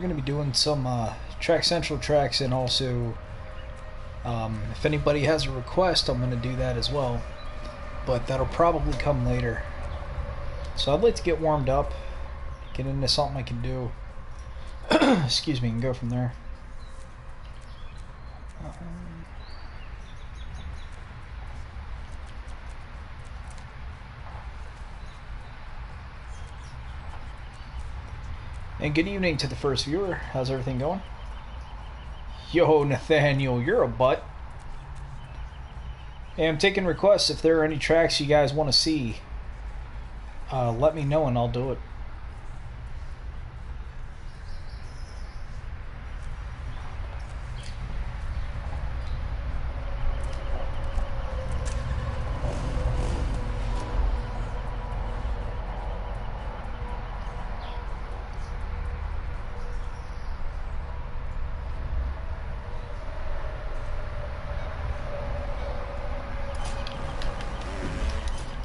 We're going to be doing some Track Central tracks, and also if anybody has a request, I'm going to do that as well, but that'll probably come later. So I'd like to get warmed up, get into something I can do, excuse me, and go from there. And good evening to the first viewer. How's everything going? Yo, Nathaniel, you're a butt. Hey, I'm taking requests. If there are any tracks you guys want to see, let me know and I'll do it.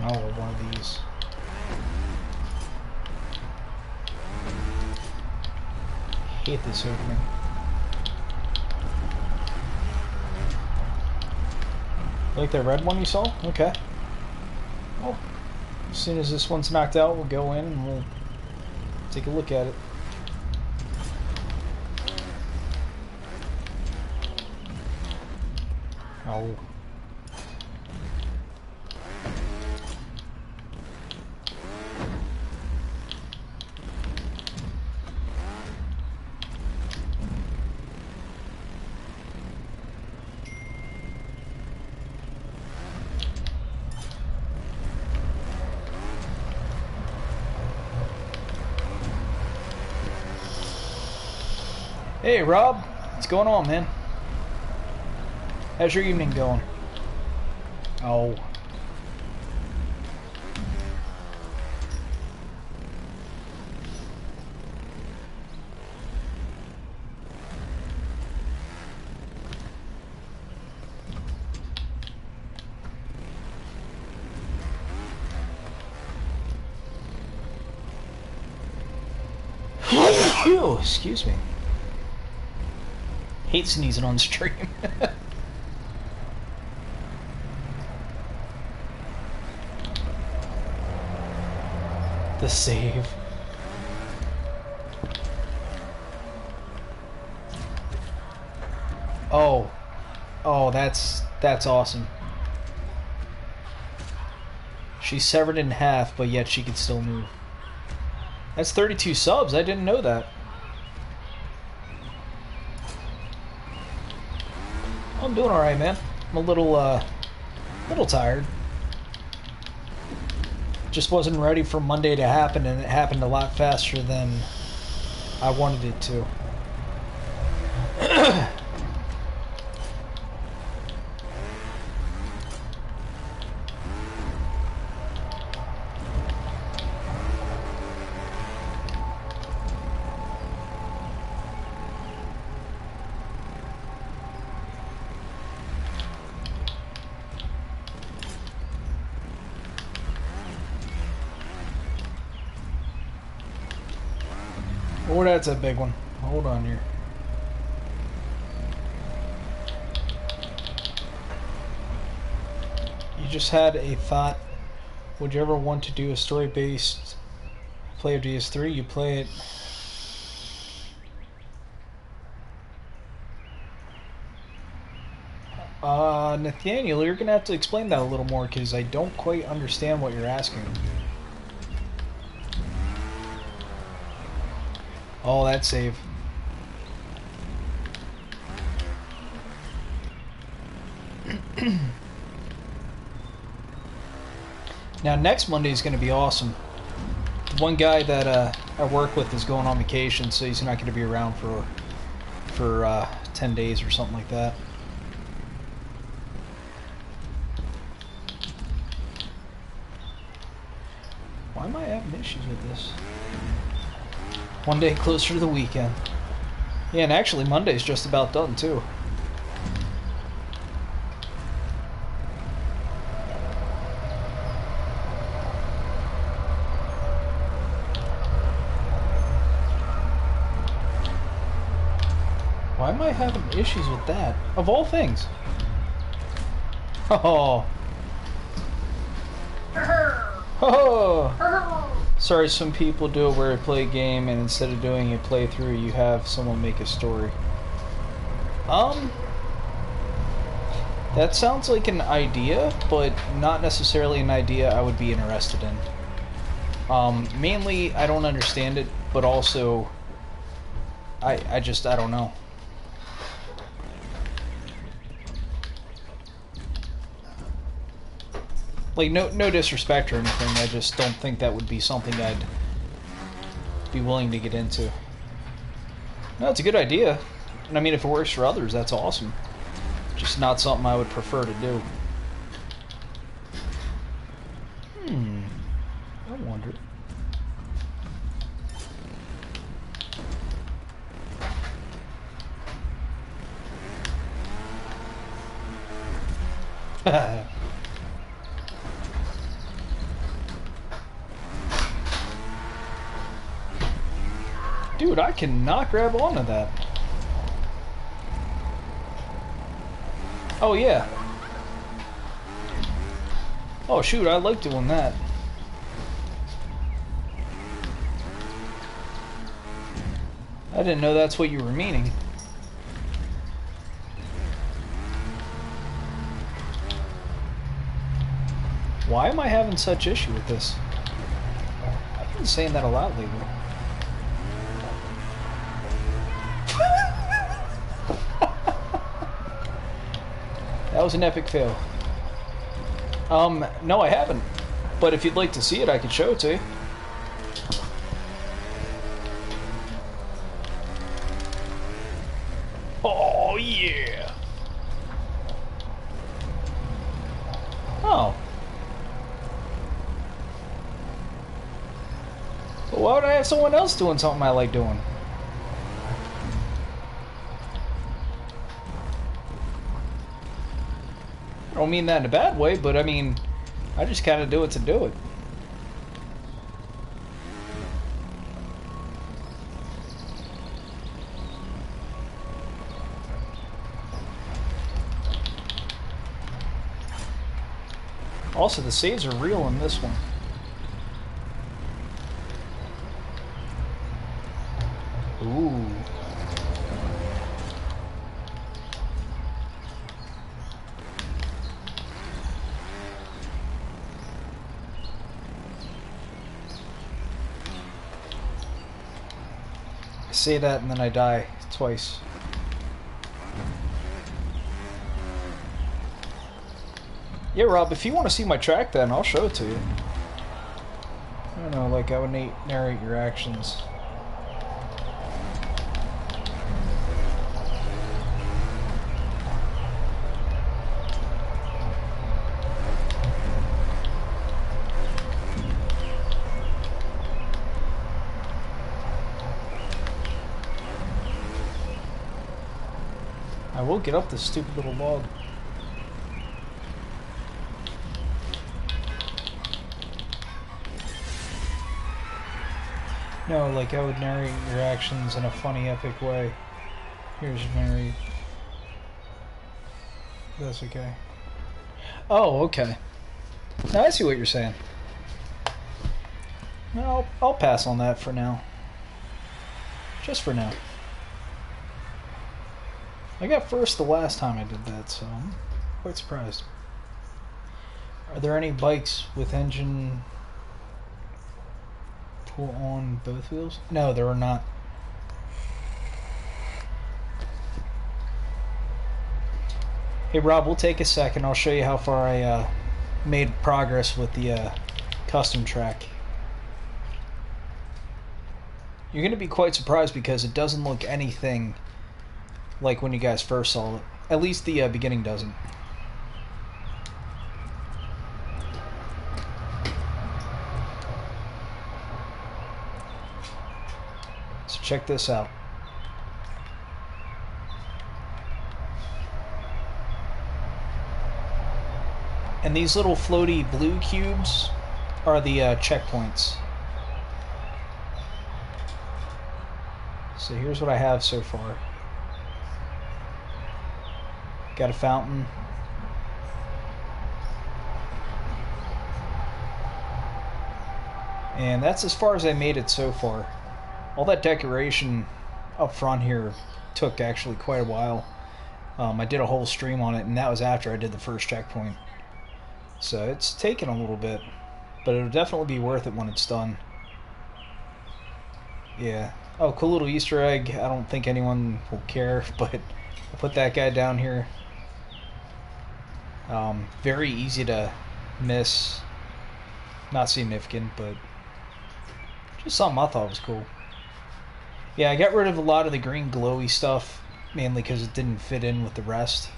Oh, one of these. Hate this opening. Like the red one you saw? Okay. Well, as soon as this one's knocked out, we'll go in and we'll take a look at it. Oh. Hey Rob, what's going on, man? How's your evening going? Oh. Phew, excuse me. Hate sneezing on stream. The save. Oh. Oh, that's awesome. She's severed in half, but yet she can still move. That's 32 subs. I didn't know that. I'm doing alright, man. I'm a little tired. Just wasn't ready for Monday to happen, and it happened a lot faster than I wanted it to. Oh, that's a big one. Hold on here. You just had a thought. Would you ever want to do a story-based play of DS3? You play it. Nathaniel, you're gonna have to explain that a little more because I don't quite understand what you're asking. Oh, that save. Now, next Monday is going to be awesome. The one guy that I work with is going on vacation, so he's not going to be around for 10 days or something like that. Why am I having issues with this? One day closer to the weekend. Yeah, and actually Monday's just about done too. Why am I having issues with that? Of all things. Oh. Oh. Sorry, some people do it where you play a game and instead of doing a playthrough, you have someone make a story. That sounds like an idea, but not necessarily an idea I would be interested in. Mainly, I don't understand it, but also, I don't know. Like, no disrespect or anything, I just don't think that would be something I'd be willing to get into. No, it's a good idea. And I mean, if it works for others, that's awesome. Just not something I would prefer to do. I wonder. Dude, I cannot grab onto that. Oh, yeah. Oh, shoot, I like doing that. I didn't know that's what you were meaning. Why am I having such issue with this? I've been saying that a lot lately. That was an epic fail. No, I haven't. But if you'd like to see it, I could show it to you. Oh, yeah. Oh. But why would I have someone else doing something I like doing? I don't mean that in a bad way, but I mean, I just kind of do it to do it. Also, the saves are real in this one. Ooh. I say that and then I die twice. Yeah, Rob, if you want to see my track then, I'll show it to you. I don't know, like I would narrate your actions. I will get up this stupid little log. No, like I would narrate your actions in a funny, epic way. Here's your narrate. That's okay. Oh, okay. Now I see what you're saying. No, I'll pass on that for now. Just for now. I got first the last time I did that, so I'm quite surprised. Are there any bikes with engine pull on both wheels? No, there are not. Hey Rob, we'll take a second. I'll show you how far I made progress with the custom track. You're going to be quite surprised because it doesn't look anything like when you guys first saw it. At least the beginning doesn't. So check this out. And these little floaty blue cubes are the checkpoints. So here's what I have so far. Got a fountain. And that's as far as I made it so far. All that decoration up front here took actually quite a while. I did a whole stream on it, and that was after I did the first checkpoint. So it's taken a little bit, but it'll definitely be worth it when it's done. Yeah. Oh, cool little Easter egg. I don't think anyone will care, but I'll put that guy down here. Very easy to miss. Not significant, but just something I thought was cool. Yeah, I got rid of a lot of the green glowy stuff, mainly because it didn't fit in with the rest.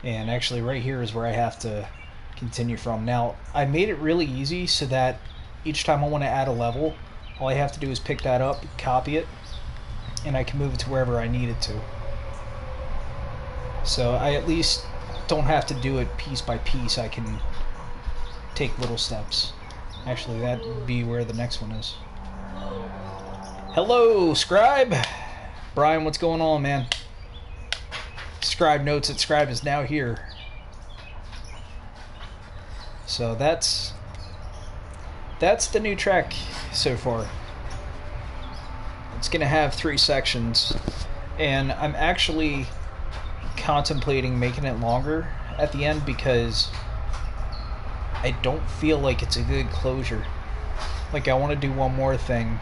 And actually right here is where I have to continue from. Now, I made it really easy so that each time I want to add a level, all I have to do is pick that up, copy it, and I can move it to wherever I need it to. So I at least don't have to do it piece by piece. I can take little steps. Actually, that would be where the next one is. Hello, Scribe! Brian, what's going on, man? Scribe notes that Scribe is now here. So that's the new track so far. It's gonna have 3 sections, and I'm actually contemplating making it longer at the end because I don't feel like it's a good closure. Like, I want to do one more thing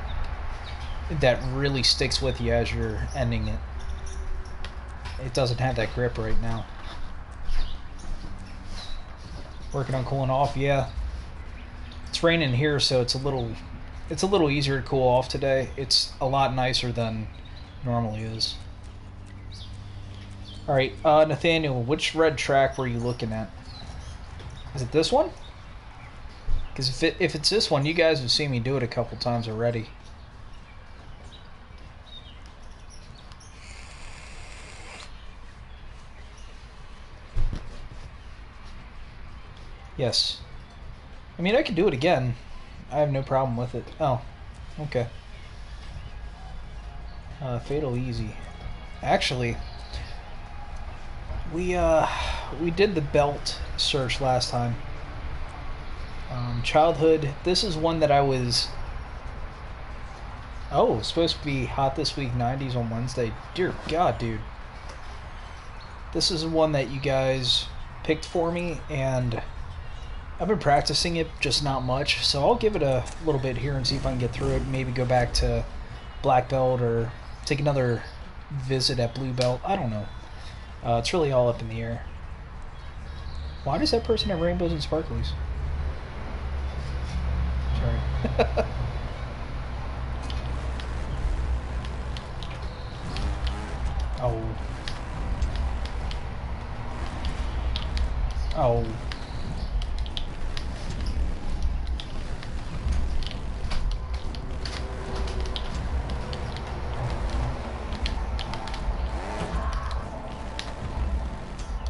that really sticks with you as you're ending it. It doesn't have that grip right now. Working on cooling off, yeah. It's raining here, so it's a little easier to cool off today. It's a lot nicer than normally is. Alright, Nathaniel, which red track were you looking at? Is it this one? Because if it's this one, you guys have seen me do it a couple times already. Yes. I mean, I could do it again. I have no problem with it. Oh, okay. Fatal Easy. Actually, we did the belt search last time. Childhood. This is one that I was... Oh, it's supposed to be hot this week, 90s on Wednesday. Dear God, dude. This is one that you guys picked for me, and I've been practicing it, just not much. So I'll give it a little bit here and see if I can get through it. Maybe go back to black belt or take another visit at blue belt. I don't know. It's really all up in the air. Why does that person have rainbows and sparklies? Sorry. Oh. Oh.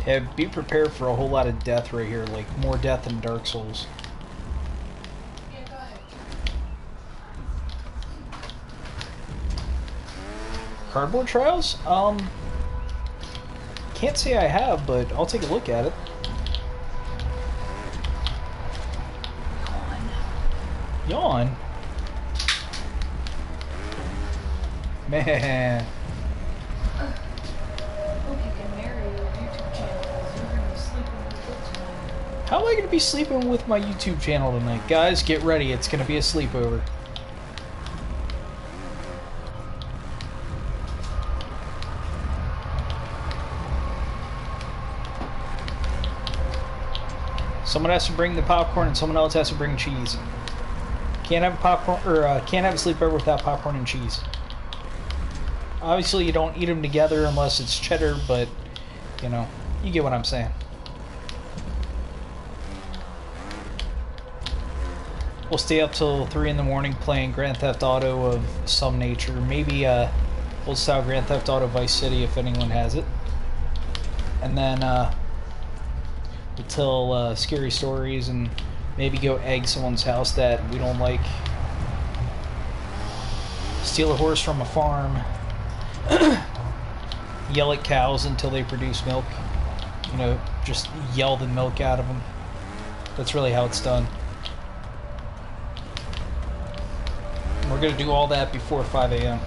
Yeah, be prepared for a whole lot of death right here, like more death than Dark Souls. Yeah, go ahead. Cardboard Trials? Can't say I have, but I'll take a look at it. Yawn? Man. How am I going to be sleeping with my YouTube channel tonight? Guys, get ready. It's going to be a sleepover. Someone has to bring the popcorn and someone else has to bring cheese. Can't have a popcorn or can't have a sleepover without popcorn and cheese. Obviously, you don't eat them together unless it's cheddar, but you know, you get what I'm saying. We'll stay up till 3 in the morning playing Grand Theft Auto of some nature. Maybe old style Grand Theft Auto Vice City if anyone has it. And then we'll tell scary stories and maybe go egg someone's house that we don't like. Steal a horse from a farm. Yell at cows until they produce milk. You know, just yell the milk out of them. That's really how it's done. We're gonna do all that before 5 a.m.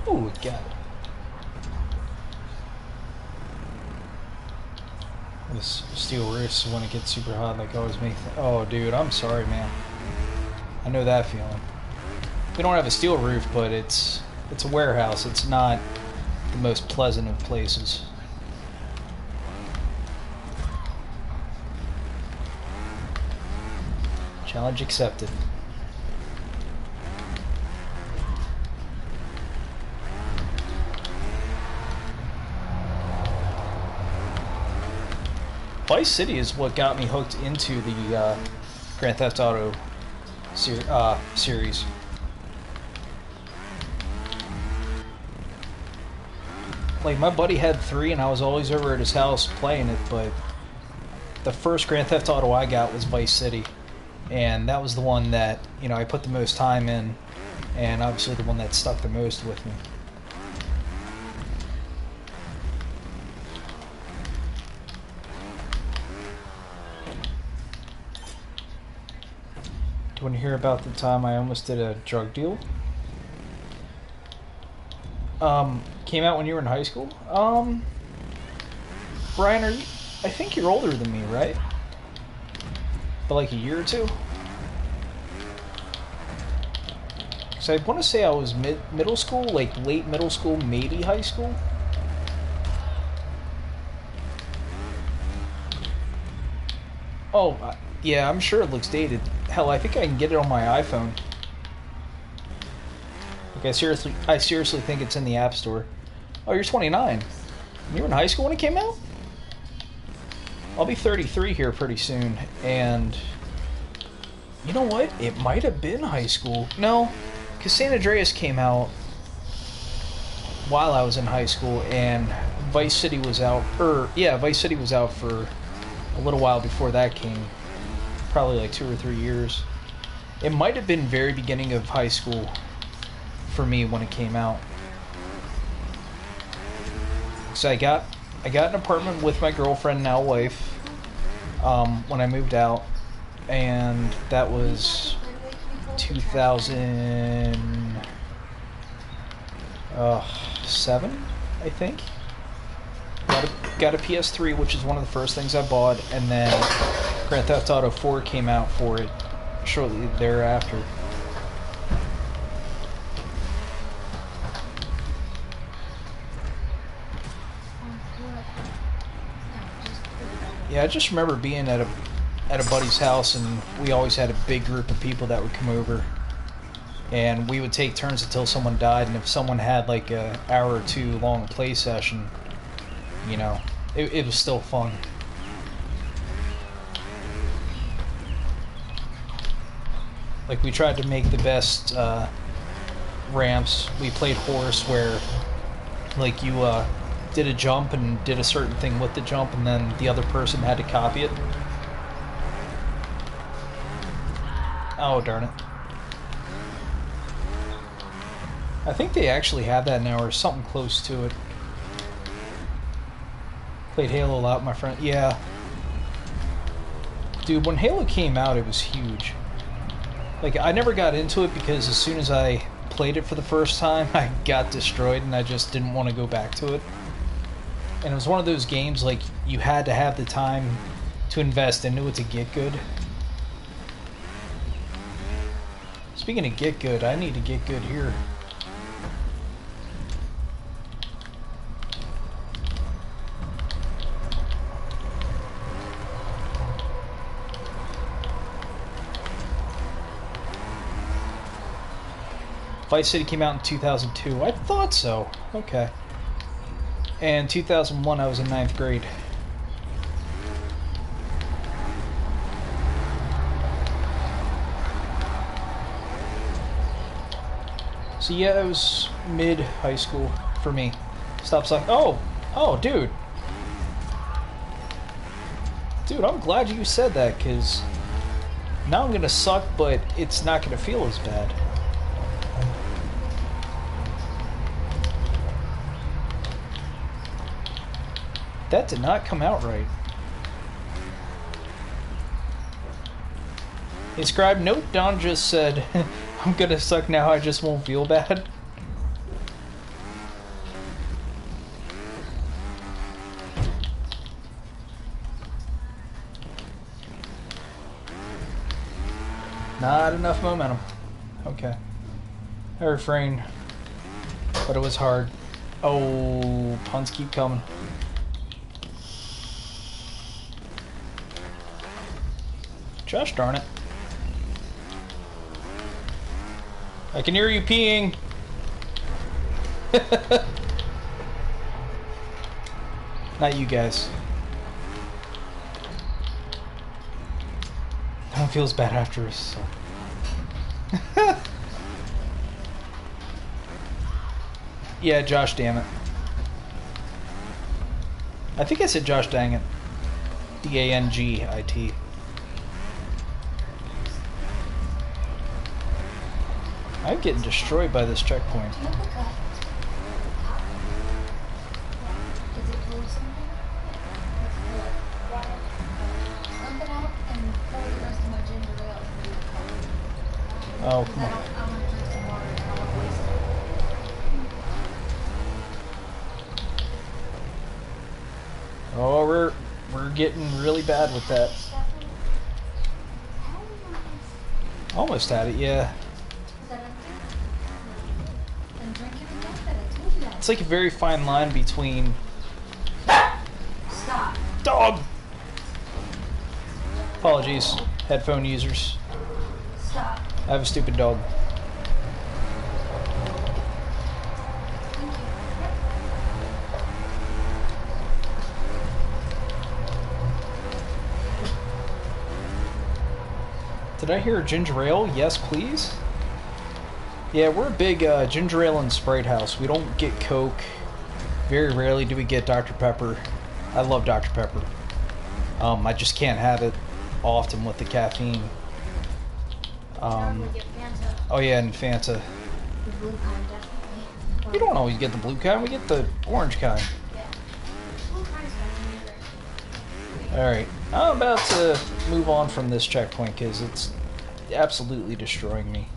Ooh, got it. This steel roofs when it gets super hot, like always make. Oh, dude, I'm sorry, man. I know that feeling. We don't have a steel roof, but it's a warehouse. It's not the most pleasant of places. Challenge accepted. Vice City is what got me hooked into the Grand Theft Auto series. Like, my buddy had 3 and I was always over at his house playing it, but the first Grand Theft Auto I got was Vice City. And that was the one that, you know, I put the most time in, and obviously the one that stuck the most with me. Do you want to hear about the time I almost did a drug deal? Came out when you were in high school? Brian, I think you're older than me, right? But like a year or two? So I want to say I was middle school, like late middle school, maybe high school. Oh, yeah, I'm sure it looks dated. Hell, I think I can get it on my iPhone. Like, I seriously think it's in the App Store. Oh, you're 29. You were in high school when it came out? I'll be 33 here pretty soon, and you know what? It might have been high school. No, because San Andreas came out while I was in high school, and Vice City was out, Vice City was out for a little while before that came. Probably like 2 or 3 years. It might have been very beginning of high school for me when it came out. So I got an apartment with my girlfriend, now wife, when I moved out, and that was 2007, I think. Got a PS3, which is one of the first things I bought, and then Grand Theft Auto 4 came out for it shortly thereafter. Yeah, I just remember being at a buddy's house, and we always had a big group of people that would come over, and we would take turns until someone died. And if someone had like an hour or 2 long play session, you know, it was still fun. Like, we tried to make the best ramps. We played horse, where like you did a jump and did a certain thing with the jump, and then the other person had to copy it. Oh, darn it. I think they actually have that now, or something close to it. Played Halo a lot, my friend. Yeah. Dude, when Halo came out, it was huge. Like, I never got into it because as soon as I played it for the first time, I got destroyed, and I just didn't want to go back to it. And it was one of those games, like, you had to have the time to invest into it to get good. Speaking of get good, I need to get good here. Vice City came out in 2002. I thought so. Okay. And 2001, I was in 9th grade. So yeah, it was mid-high school for me. Stop sucking. Oh, dude. Dude, I'm glad you said that, because now I'm gonna suck, but it's not gonna feel as bad. That did not come out right. Hey, Scribe, nope, Don just said, I'm gonna suck now, I just won't feel bad. Not enough momentum. Okay. I refrained. But it was hard. Oh, puns keep coming. Gosh darn it. I can hear you peeing. Not you guys. No one feels bad after us, so. Yeah, Josh, damn it. I think I said Josh, dang it. D-A-N-G-I-T. I'm getting destroyed by this checkpoint. Oh, come on. Oh, we're getting really bad with that. Almost had it, yeah. It's like a very fine line between... Stop. Dog! Apologies, headphone users. Stop. I have a stupid dog. Did I hear a ginger ale? Yes, please. Yeah, we're a big ginger ale and Sprite house. We don't get Coke. Very rarely do we get Dr. Pepper. I love Dr. Pepper. I just can't have it often with the caffeine. Oh yeah, and Fanta. The blue kind, definitely. You don't always get the blue kind. We get the orange kind. Yeah. Blue kind's better. Alright, I'm about to move on from this checkpoint because it's absolutely destroying me.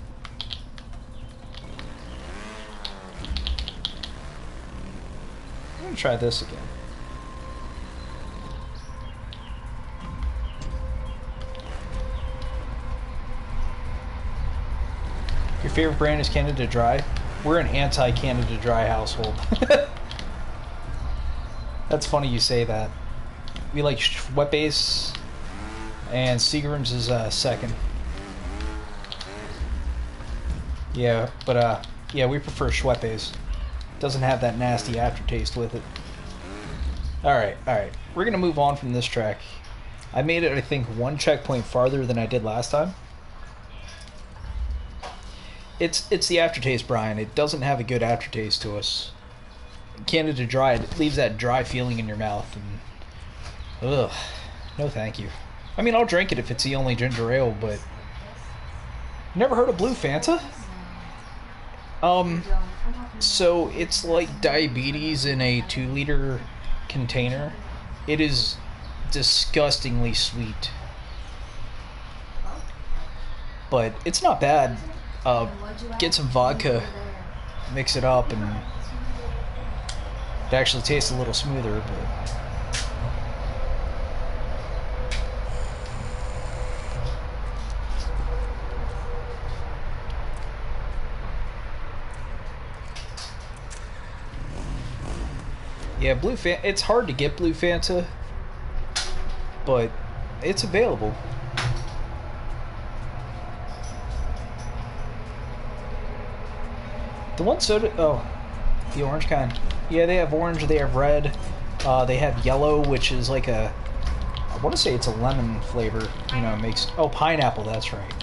I'm going to try this again. Your favorite brand is Canada Dry? We're an anti-Canada Dry household. That's funny you say that. We like Schweppes, and Seagram's is second. Yeah, but yeah, we prefer Schweppes. Doesn't have that nasty aftertaste with it. Alright. We're gonna move on from this track. I made it, I think, one checkpoint farther than I did last time. It's the aftertaste, Brian. It doesn't have a good aftertaste to us. Canada Dry, it leaves that dry feeling in your mouth, and ugh, no thank you. I mean, I'll drink it if it's the only ginger ale, but never heard of Blue Fanta? So it's like diabetes in a 2-liter container. It is disgustingly sweet, but it's not bad. Get some vodka, mix it up, and it actually tastes a little smoother, but yeah, Blue Fanta, it's hard to get Blue Fanta, but it's available. The one soda, oh, the orange kind. Yeah, they have orange, they have red, they have yellow, which is like a, I want to say it's a lemon flavor, you know, it makes, oh, pineapple, that's right.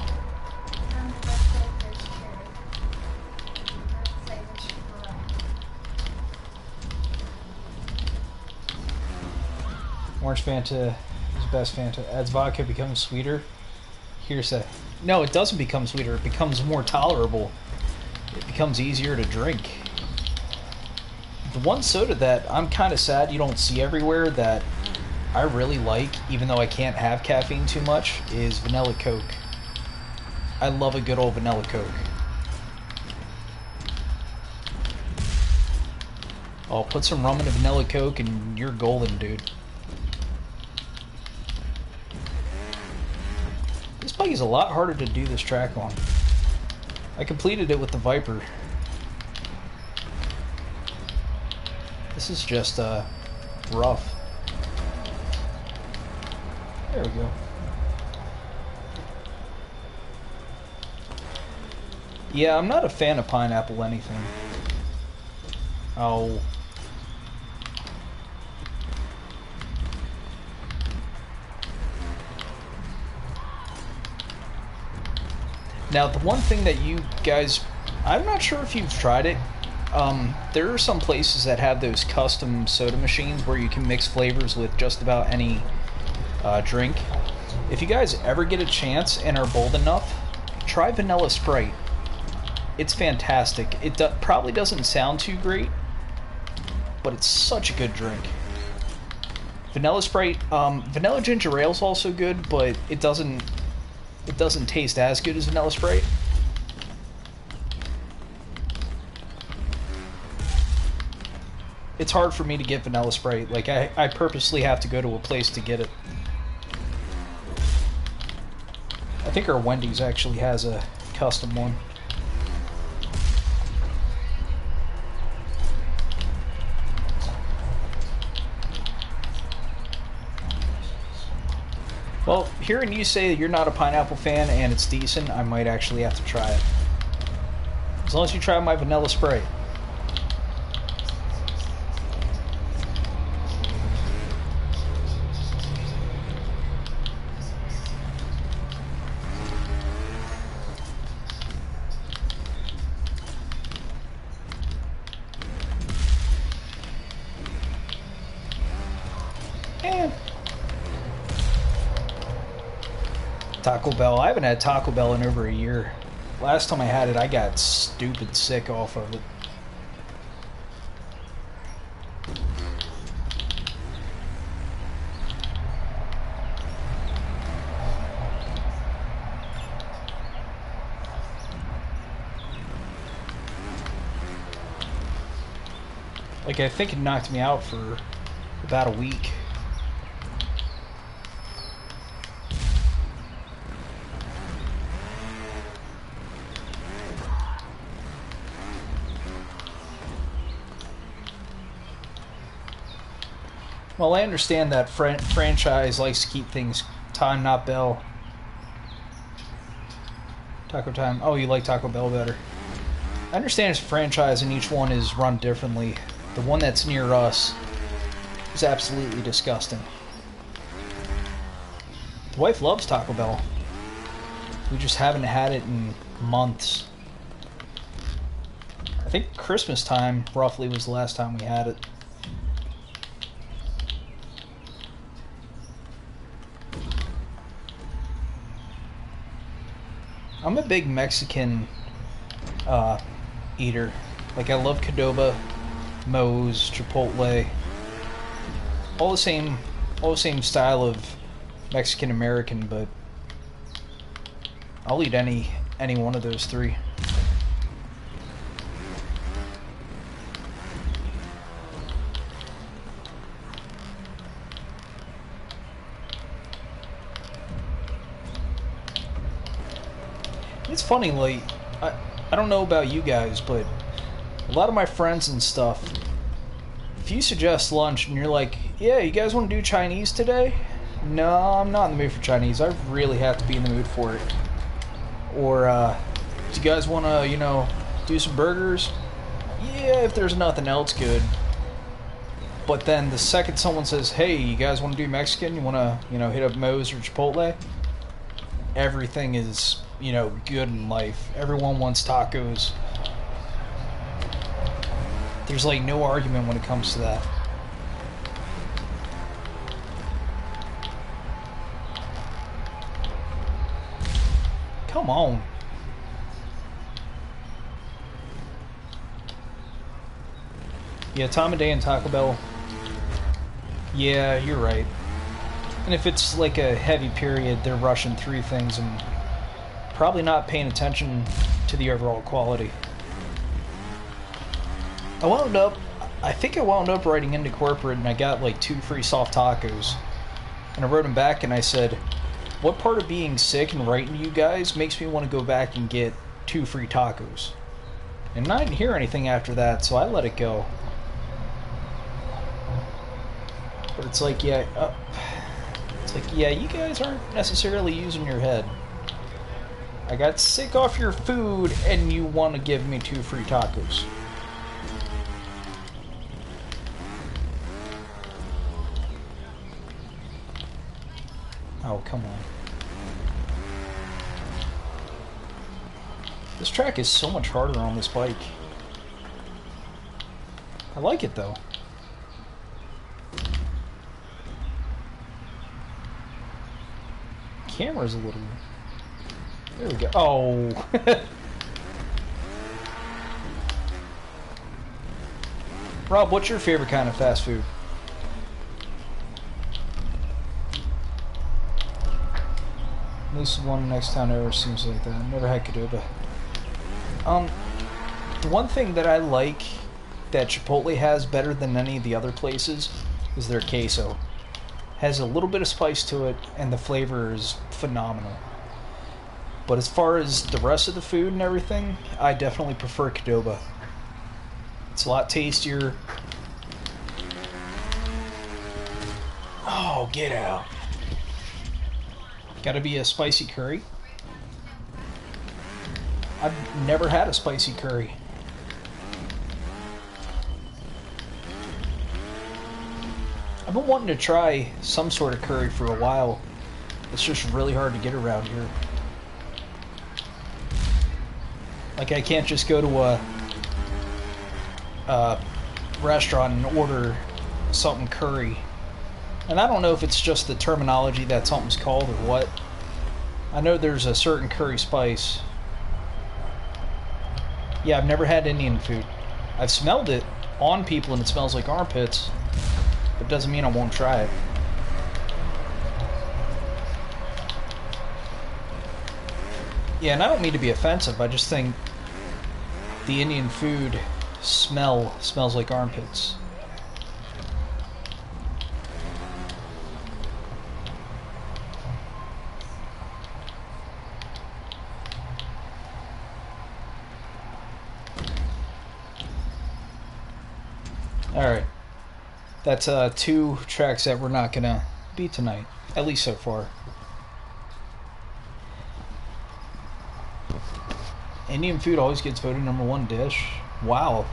Orange Fanta is the best Fanta. Adds vodka, becomes sweeter. Hearsay. No, it doesn't become sweeter, it becomes more tolerable. It becomes easier to drink. The one soda that I'm kind of sad you don't see everywhere that I really like, even though I can't have caffeine too much, is vanilla Coke. I love a good old vanilla Coke. Oh, put some rum in a vanilla Coke and you're golden, dude. This bike is a lot harder to do this track on. I completed it with the Viper. This is just rough. There we go. Yeah, I'm not a fan of pineapple anything. Oh. Now, the one thing that you guys, I'm not sure if you've tried it. There are some places that have those custom soda machines where you can mix flavors with just about any drink. If you guys ever get a chance and are bold enough, try Vanilla Sprite. It's fantastic. It probably doesn't sound too great, but it's such a good drink. Vanilla Sprite, Vanilla Ginger Ale is also good, but it doesn't taste as good as Vanilla Sprite. It's hard for me to get Vanilla Sprite. Like, I purposely have to go to a place to get it. I think our Wendy's actually has a custom one. Well, hearing you say that you're not a pineapple fan and it's decent, I might actually have to try it. As long as you try my Vanilla Sprite. Taco Bell. I haven't had Taco Bell in over a year. Last time I had it, I got stupid sick off of it. Like, I think it knocked me out for about a week. Well, I understand that franchise likes to keep things time, not bell. Taco Time. Oh, you like Taco Bell better. I understand it's a franchise and each one is run differently. The one that's near us is absolutely disgusting. The wife loves Taco Bell. We just haven't had it in months. I think Christmas time, roughly, was the last time we had it. I'm a big Mexican eater. Like, I love Qdoba, Moe's, Chipotle. All the same style of Mexican American, but I'll eat any one of those three. It's funny, like, I don't know about you guys, but a lot of my friends and stuff, if you suggest lunch and you're like, yeah, you guys want to do Chinese today? No, I'm not in the mood for Chinese. I really have to be in the mood for it. Or, do you guys want to, you know, do some burgers? Yeah, if there's nothing else good. But then the second someone says, hey, you guys want to do Mexican? You want to, you know, hit up Moe's or Chipotle? Everything is, you know, good in life. Everyone wants tacos. There's like no argument when it comes to that. Come on. Yeah, time of day in Taco Bell. Yeah, you're right. And if it's like a heavy period, they're rushing through things and probably not paying attention to the overall quality. I think I wound up writing into corporate and I got like 2 free soft tacos. And I wrote them back and I said, what part of being sick and writing to you guys makes me want to go back and get 2 free tacos? And I didn't hear anything after that, so I let it go. But it's like, yeah, you guys aren't necessarily using your head. I got sick off your food and you want to give me 2 free tacos. Oh, come on. This track is so much harder on this bike. I like it though. Camera's a little... There we go. Oh! Rob, what's your favorite kind of fast food? At least the one next town over seems like that. Never had Qdoba. One thing that I like that Chipotle has better than any of the other places is their queso. Has a little bit of spice to it, and the flavor is phenomenal. But as far as the rest of the food and everything, I definitely prefer Qdoba. It's a lot tastier. Oh, get out. Gotta be a spicy curry. I've never had a spicy curry. I've been wanting to try some sort of curry for a while. It's just really hard to get around here. Like, I can't just go to a restaurant and order something curry. And I don't know if it's just the terminology that something's called or what. I know there's a certain curry spice. Yeah, I've never had Indian food. I've smelled it on people and it smells like armpits. But doesn't mean I won't try it. Yeah, and I don't mean to be offensive. I just think the Indian food smells like armpits. Alright. That's 2 tracks that we're not gonna beat tonight. At least so far. Indian food always gets voted #1 dish. Wow.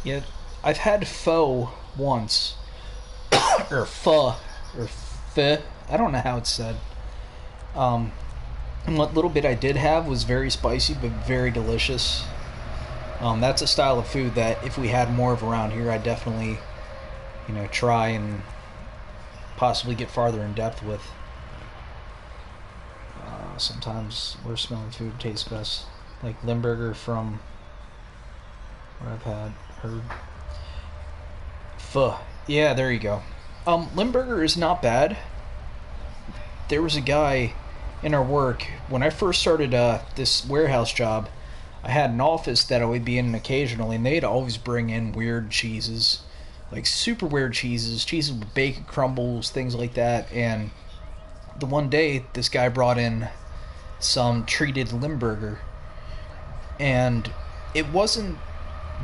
Yeah, I've had pho once. Or pho. Or pho. I don't know how it's said. And what little bit I did have was very spicy, but very delicious. That's a style of food that if we had more of around here, I'd definitely, try and possibly get farther in depth with. Sometimes where smelling food tastes best. Like Limburger from what I've heard. Pho. Yeah, there you go. Limburger is not bad. There was a guy in our work, when I first started this warehouse job, I had an office that I would be in occasionally, and they'd always bring in weird cheeses. Like super weird cheeses with bacon crumbles, things like that. And the one day, this guy brought in some treated Limburger. And it wasn't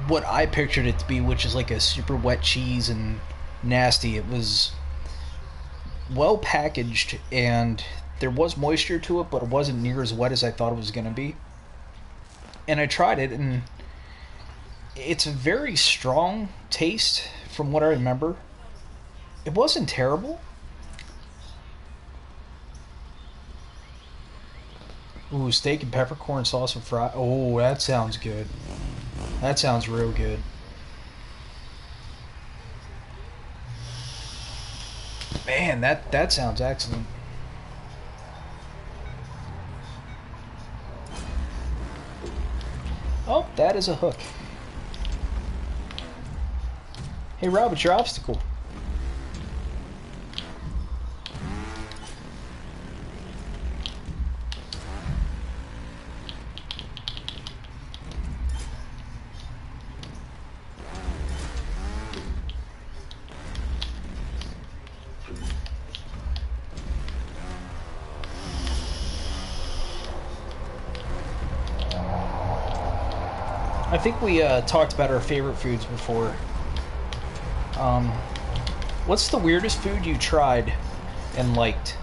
what I pictured it to be, which is like a super wet cheese and nasty. It was well packaged, and there was moisture to it, but it wasn't near as wet as I thought it was going to be. And I tried it, and it's a very strong taste from what I remember. It wasn't terrible. Ooh, steak and peppercorn sauce and fry. Oh, that sounds good. That sounds real good. Man, that sounds excellent. Oh, that is a hook. Hey Rob, it's your obstacle. I think we talked about our favorite foods before. What's the weirdest food you tried and liked?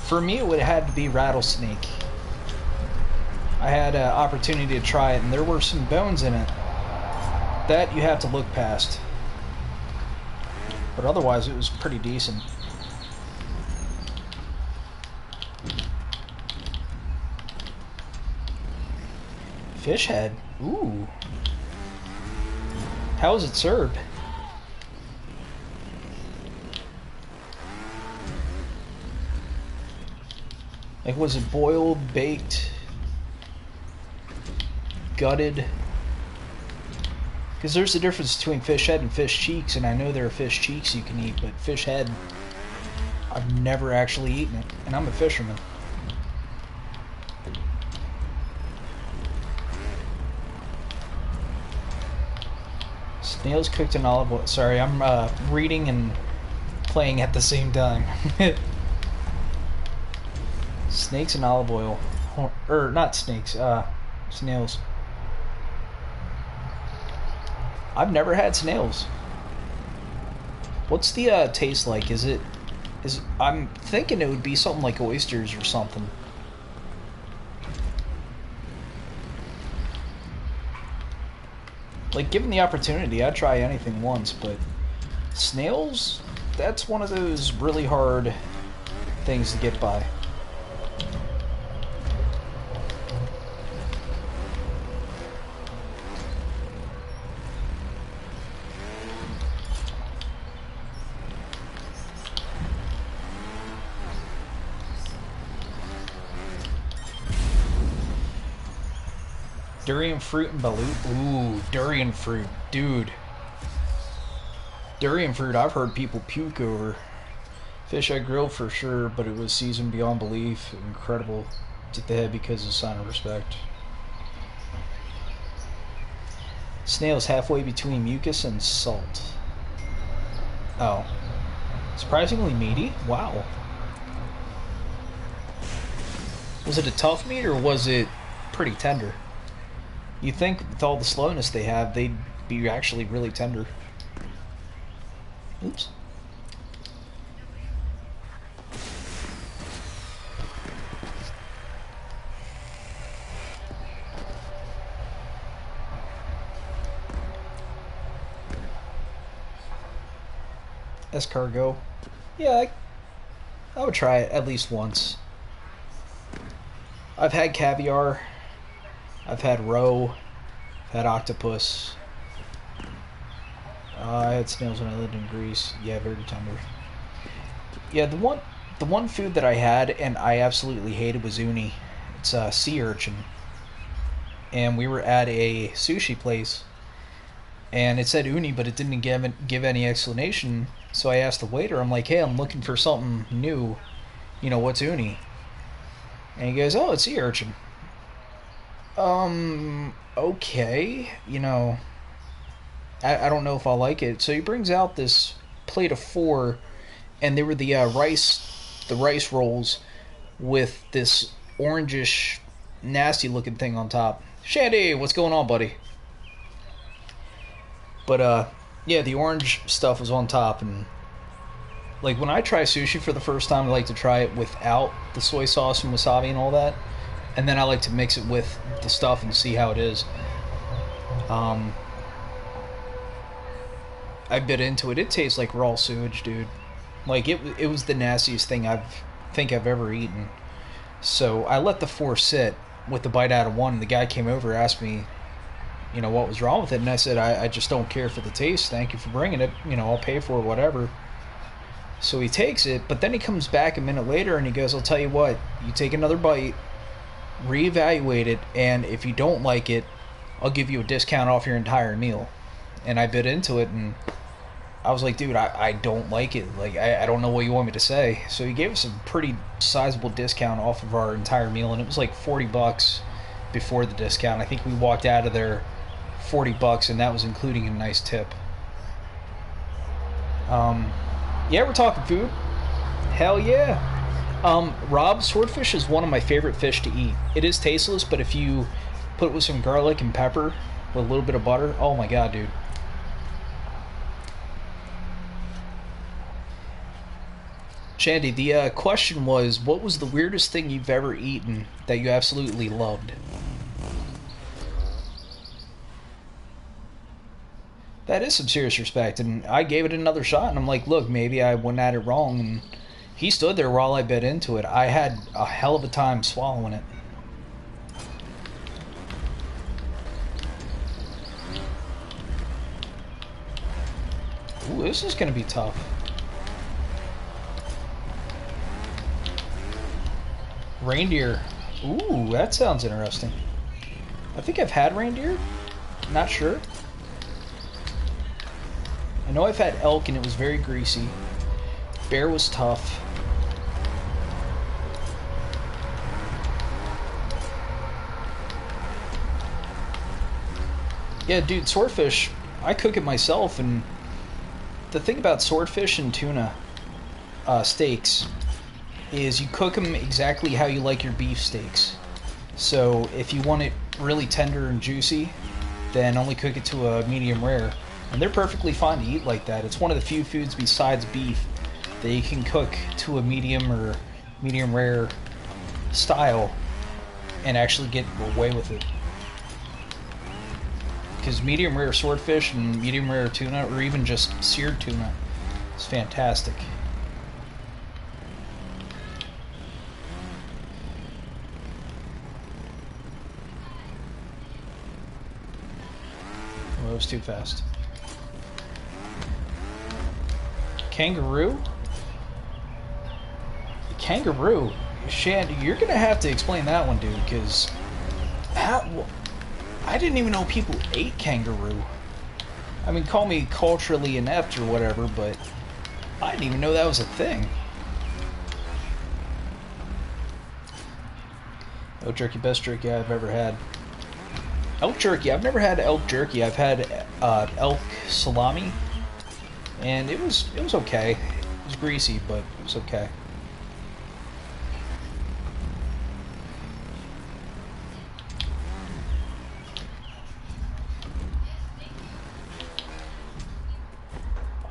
For me, it would have had to be rattlesnake. I had an opportunity to try it, and there were some bones in it that you have to look past. But otherwise, it was pretty decent. Fish head. Ooh. How is it served? Like, was it boiled, baked, gutted? Because there's a difference between fish head and fish cheeks, and I know there are fish cheeks you can eat, but fish head, I've never actually eaten it, and I'm a fisherman. Snails cooked in olive oil. Sorry, I'm reading and playing at the same time. Snakes and olive oil. Or, not snakes, snails. I've never had snails. What's the taste like? I'm thinking it would be something like oysters or something. Like, given the opportunity, I'd try anything once, but snails, that's one of those really hard things to get by. Durian fruit and balut. Ooh, durian fruit, dude. Durian fruit, I've heard people puke over. Fish I grilled for sure, but it was seasoned beyond belief. Incredible. Took the head because of a sign of respect. Snails halfway between mucus and salt. Oh. Surprisingly meaty? Wow. Was it a tough meat or was it pretty tender? You think with all the slowness they have, they'd be actually really tender. Oops. Escargot. Yeah, I would try it at least once. I've had caviar. I've had roe, I've had octopus. I had snails when I lived in Greece. Yeah, very tender. Yeah, the one food that I had and I absolutely hated was uni. It's a sea urchin. And we were at a sushi place, and it said uni, but it didn't give any explanation. So I asked the waiter. I'm like, "Hey, I'm looking for something new. You know, what's uni?" And he goes, "Oh, it's sea urchin." Okay, you know, I don't know if I'll like it. So he brings out this plate of 4, and they were the rice rolls with this orangish, nasty looking thing on top. Shandy, what's going on, buddy? But, yeah, the orange stuff was on top, and, like, when I try sushi for the first time, I like to try it without the soy sauce and wasabi and all that. And then I like to mix it with the stuff and see how it is. I bit into it. It tastes like raw sewage, dude. Like, it was the nastiest thing I've ever eaten. So I let the 4 sit with the bite out of 1. And the guy came over, asked me, you know, what was wrong with it. And I said, I just don't care for the taste. Thank you for bringing it. You know, I'll pay for it, whatever. So he takes it, but then he comes back a minute later and he goes, I'll tell you what, you take another bite, reevaluate it, and if you don't like it, I'll give you a discount off your entire meal. And I bit into it, and I was like, dude, I don't like it. Like, I don't know what you want me to say. So he gave us a pretty sizable discount off of our entire meal, and it was like $40 before the discount. I think we walked out of there $40, and that was including a nice tip. Yeah, we're talking food. Hell yeah. Rob, swordfish is one of my favorite fish to eat. It is tasteless, but if you put it with some garlic and pepper with a little bit of butter, oh my god, dude. Shandy, the question was, what was the weirdest thing you've ever eaten that you absolutely loved? That is some serious respect, and I gave it another shot, and I'm like, look, maybe I went at it wrong, and he stood there while I bit into it. I had a hell of a time swallowing it. Ooh, this is going to be tough. Reindeer. Ooh, that sounds interesting. I think I've had reindeer. Not sure. I know I've had elk and it was very greasy. Bear was tough. Yeah, dude, swordfish, I cook it myself, and the thing about swordfish and tuna steaks is you cook them exactly how you like your beef steaks. So if you want it really tender and juicy, then only cook it to a medium rare. And they're perfectly fine to eat like that. It's one of the few foods besides beef that you can cook to a medium or medium rare style and actually get away with it. Because medium rare swordfish and medium rare tuna, or even just seared tuna, is fantastic. Well, it was too fast. Kangaroo? Kangaroo? Shandy, you're gonna have to explain that one, dude, because I didn't even know people ate kangaroo. I mean, call me culturally inept or whatever, but I didn't even know that was a thing. Elk jerky, best jerky I've ever had. Elk jerky, I've never had elk jerky. I've had elk salami, and it was okay. It was greasy, but it was okay.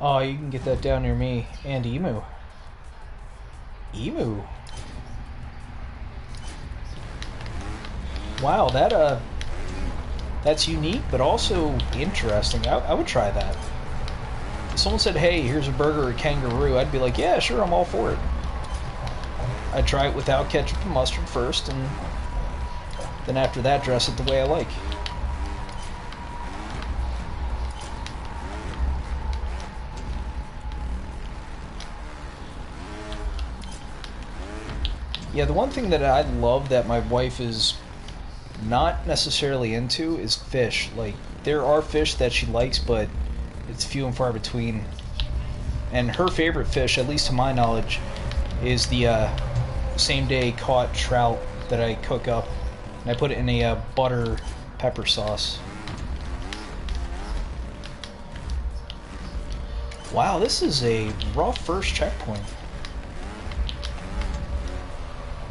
Oh, you can get that down near me. And emu. Emu. Wow, that's unique, but also interesting. I would try that. If someone said, hey, here's a burger or kangaroo, I'd be like, yeah, sure, I'm all for it. I'd try it without ketchup and mustard first, and then after that, dress it the way I like. Yeah, the one thing that I love that my wife is not necessarily into is fish. Like, there are fish that she likes, but it's few and far between. And her favorite fish, at least to my knowledge, is the same day caught trout that I cook up. And I put it in a butter pepper sauce. Wow, this is a rough first checkpoint.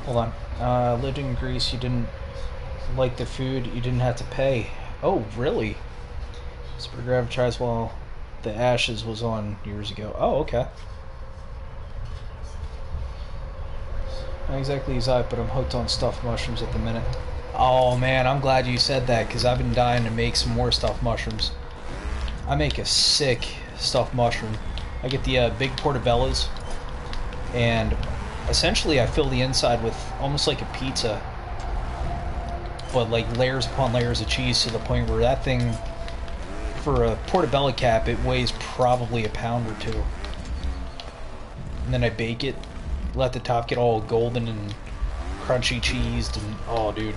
Hold on. Lived in Greece, you didn't like the food, you didn't have to pay. Oh, really? This burger advertised while the Ashes was on years ago. Oh, okay. Not exactly as I, but I'm hooked on stuffed mushrooms at the minute. Oh man, I'm glad you said that, because I've been dying to make some more stuffed mushrooms. I make a sick stuffed mushroom. I get the big portobellos, and essentially I fill the inside with almost like a pizza. but like layers upon layers of cheese to the point where that thing, for a portobello cap, it weighs probably a pound or two. And then I bake it, let the top get all golden and crunchy cheesed, and oh dude.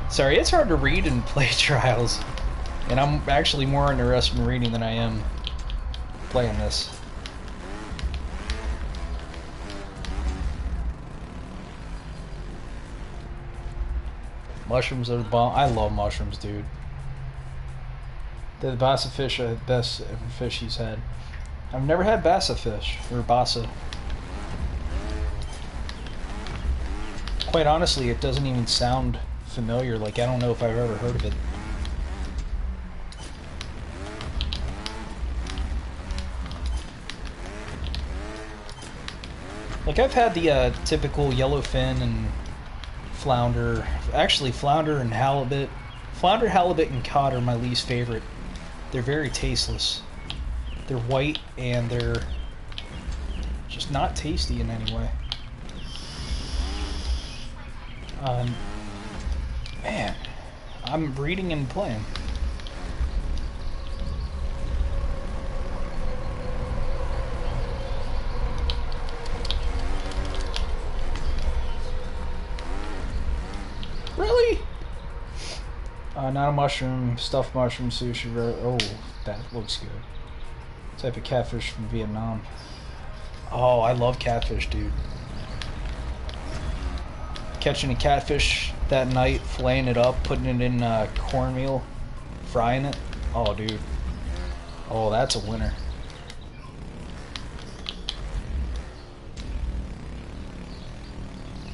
Sorry, it's hard to read and play Trials, and I'm actually more interested in reading than I am playing this. Mushrooms are the bomb. I love mushrooms, dude. They're the bassa fish, best fish he's had. I've never had bassa fish, or bassa. Quite honestly, it doesn't even sound familiar. Like, I don't know if I've ever heard of it. Like, I've had the typical yellowfin and flounder. Actually, flounder and halibut. Flounder, halibut, and cod are my least favorite. They're very tasteless. They're white and they're just not tasty in any way. Man, I'm reading and playing. Really? Not a mushroom, stuffed mushroom sushi. Oh, that looks good. Type of catfish from Vietnam. Oh, I love catfish, dude. Catching a catfish that night, filleting it up, putting it in cornmeal, frying it. Oh, dude. Oh, that's a winner.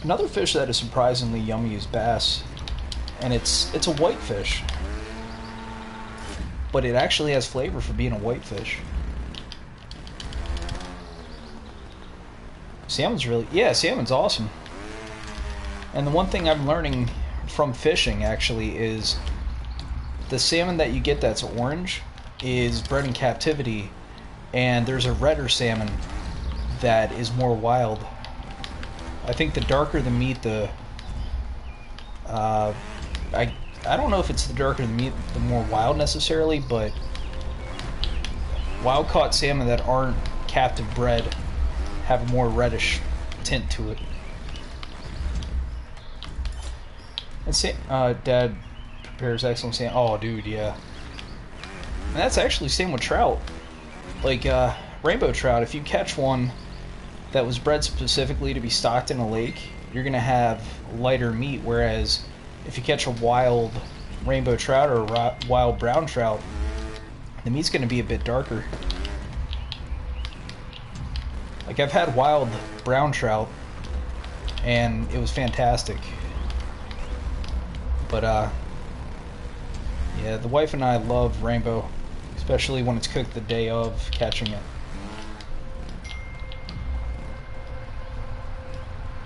Another fish that is surprisingly yummy is bass, and it's a white fish, but it actually has flavor for being a white fish. Salmon's salmon's awesome. And the one thing I'm learning from fishing actually is the salmon that you get that's orange is bred in captivity, and there's a redder salmon that is more wild. I think the darker the meat, the I don't know if it's the darker the meat, the more wild necessarily, but wild caught salmon that aren't captive bred have a more reddish tint to it. And Dad prepares excellent salmon. Oh, dude, yeah. And that's actually same with trout. Like rainbow trout, if you catch one that was bred specifically to be stocked in a lake, you're gonna have lighter meat, whereas if you catch a wild rainbow trout or a wild brown trout, the meat's gonna be a bit darker. Like, I've had wild brown trout and it was fantastic. But yeah, the wife and I love rainbow, especially when it's cooked the day of catching it.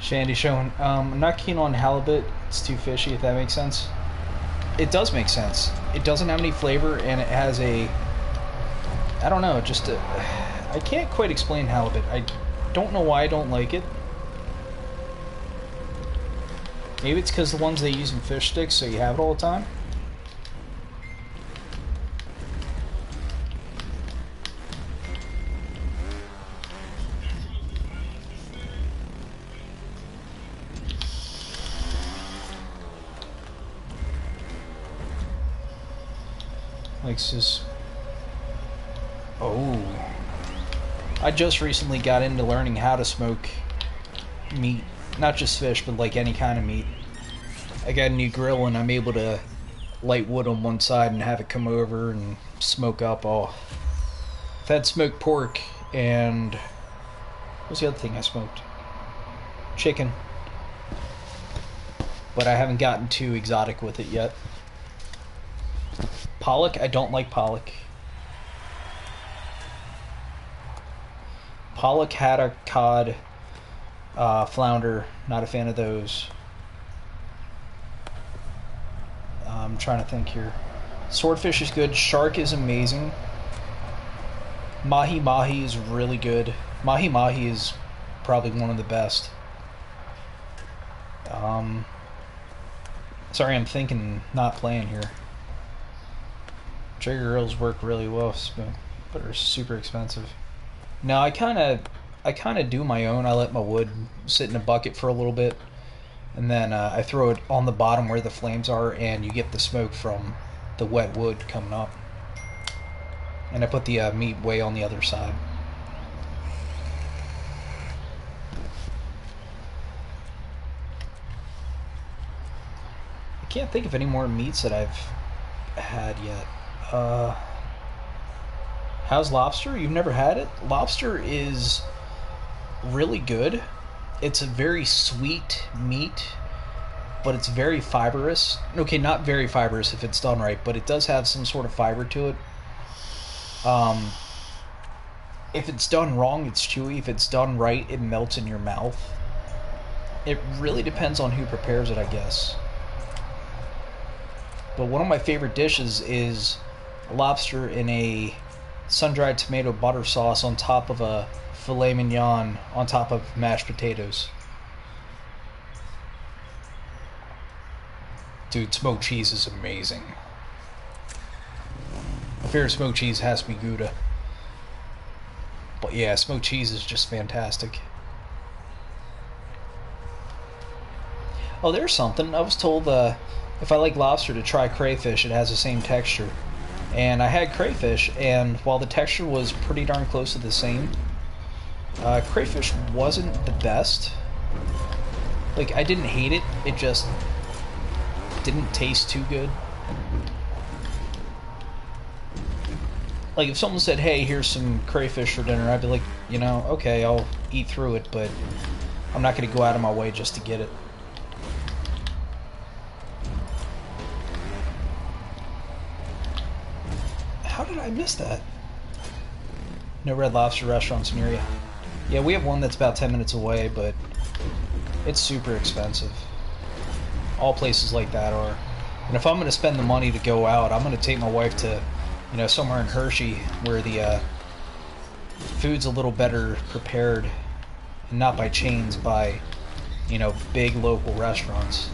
Shandy showing, I'm not keen on halibut. It's too fishy, if that makes sense. It does make sense. It doesn't have any flavor, and it has a, I don't know, just a, I can't quite explain halibut. I don't know why I don't like it. Maybe it's because the ones they use in fish sticks, so you have it all the time. Like this. Oh. I just recently got into learning how to smoke meat. Not just fish, but like any kind of meat. I got a new grill and I'm able to light wood on one side and have it come over and smoke up. Oh. I've had smoked pork and what's the other thing I smoked? Chicken. But I haven't gotten too exotic with it yet. Pollock? I don't like pollock. Pollock, haddock, cod, flounder. Not a fan of those. I'm trying to think here. Swordfish is good. Shark is amazing. Mahi mahi is really good. Mahi mahi is probably one of the best. Sorry, I'm thinking, not playing here. Trigger grills work really well, but are super expensive. No, I kind of do my own. I let my wood sit in a bucket for a little bit, and then I throw it on the bottom where the flames are, and you get the smoke from the wet wood coming up. And I put the meat way on the other side. I can't think of any more meats that I've had yet. How's lobster? You've never had it? Lobster is really good. It's a very sweet meat, but it's very fibrous. Okay, not very fibrous if it's done right, but it does have some sort of fiber to it. If it's done wrong, it's chewy. If it's done right, it melts in your mouth. It really depends on who prepares it, I guess. But one of my favorite dishes is lobster in a sun-dried tomato butter sauce on top of a filet mignon on top of mashed potatoes. Dude, smoked cheese is amazing. My favorite smoked cheese has to be Gouda. But yeah, smoked cheese is just fantastic. Oh, there's something. I was told if I like lobster to try crayfish, it has the same texture. And I had crayfish, and while the texture was pretty darn close to the same, crayfish wasn't the best. Like, I didn't hate it, it just didn't taste too good. Like, if someone said, hey, here's some crayfish for dinner, I'd be like, you know, okay, I'll eat through it, but I'm not going to go out of my way just to get it. How did I miss that? No Red Lobster restaurants near you. Yeah, we have one that's about 10 minutes away, but it's super expensive. All places like that are. And if I'm going to spend the money to go out, I'm going to take my wife to, you know, somewhere in Hershey where the food's a little better prepared, and not by chains, by, you know, big local restaurants.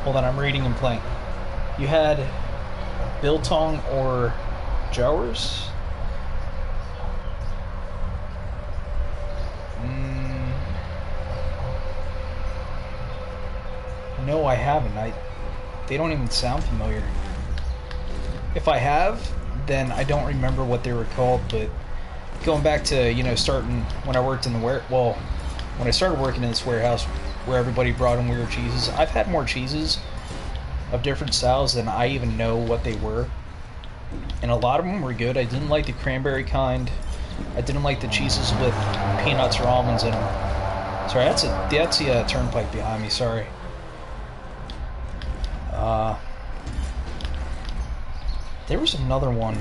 Hold on, I'm reading and playing. You had biltong or jowers? No, I haven't. They don't even sound familiar. If I have, then I don't remember what they were called, but going back to, you know, starting when I worked in the when I started working in this warehouse where everybody brought in weird cheeses, I've had more cheeses of different styles than I even know what they were. And a lot of them were good. I didn't like the cranberry kind. I didn't like the cheeses with peanuts or almonds in them. Sorry, that's the turnpike behind me, sorry. There was another one.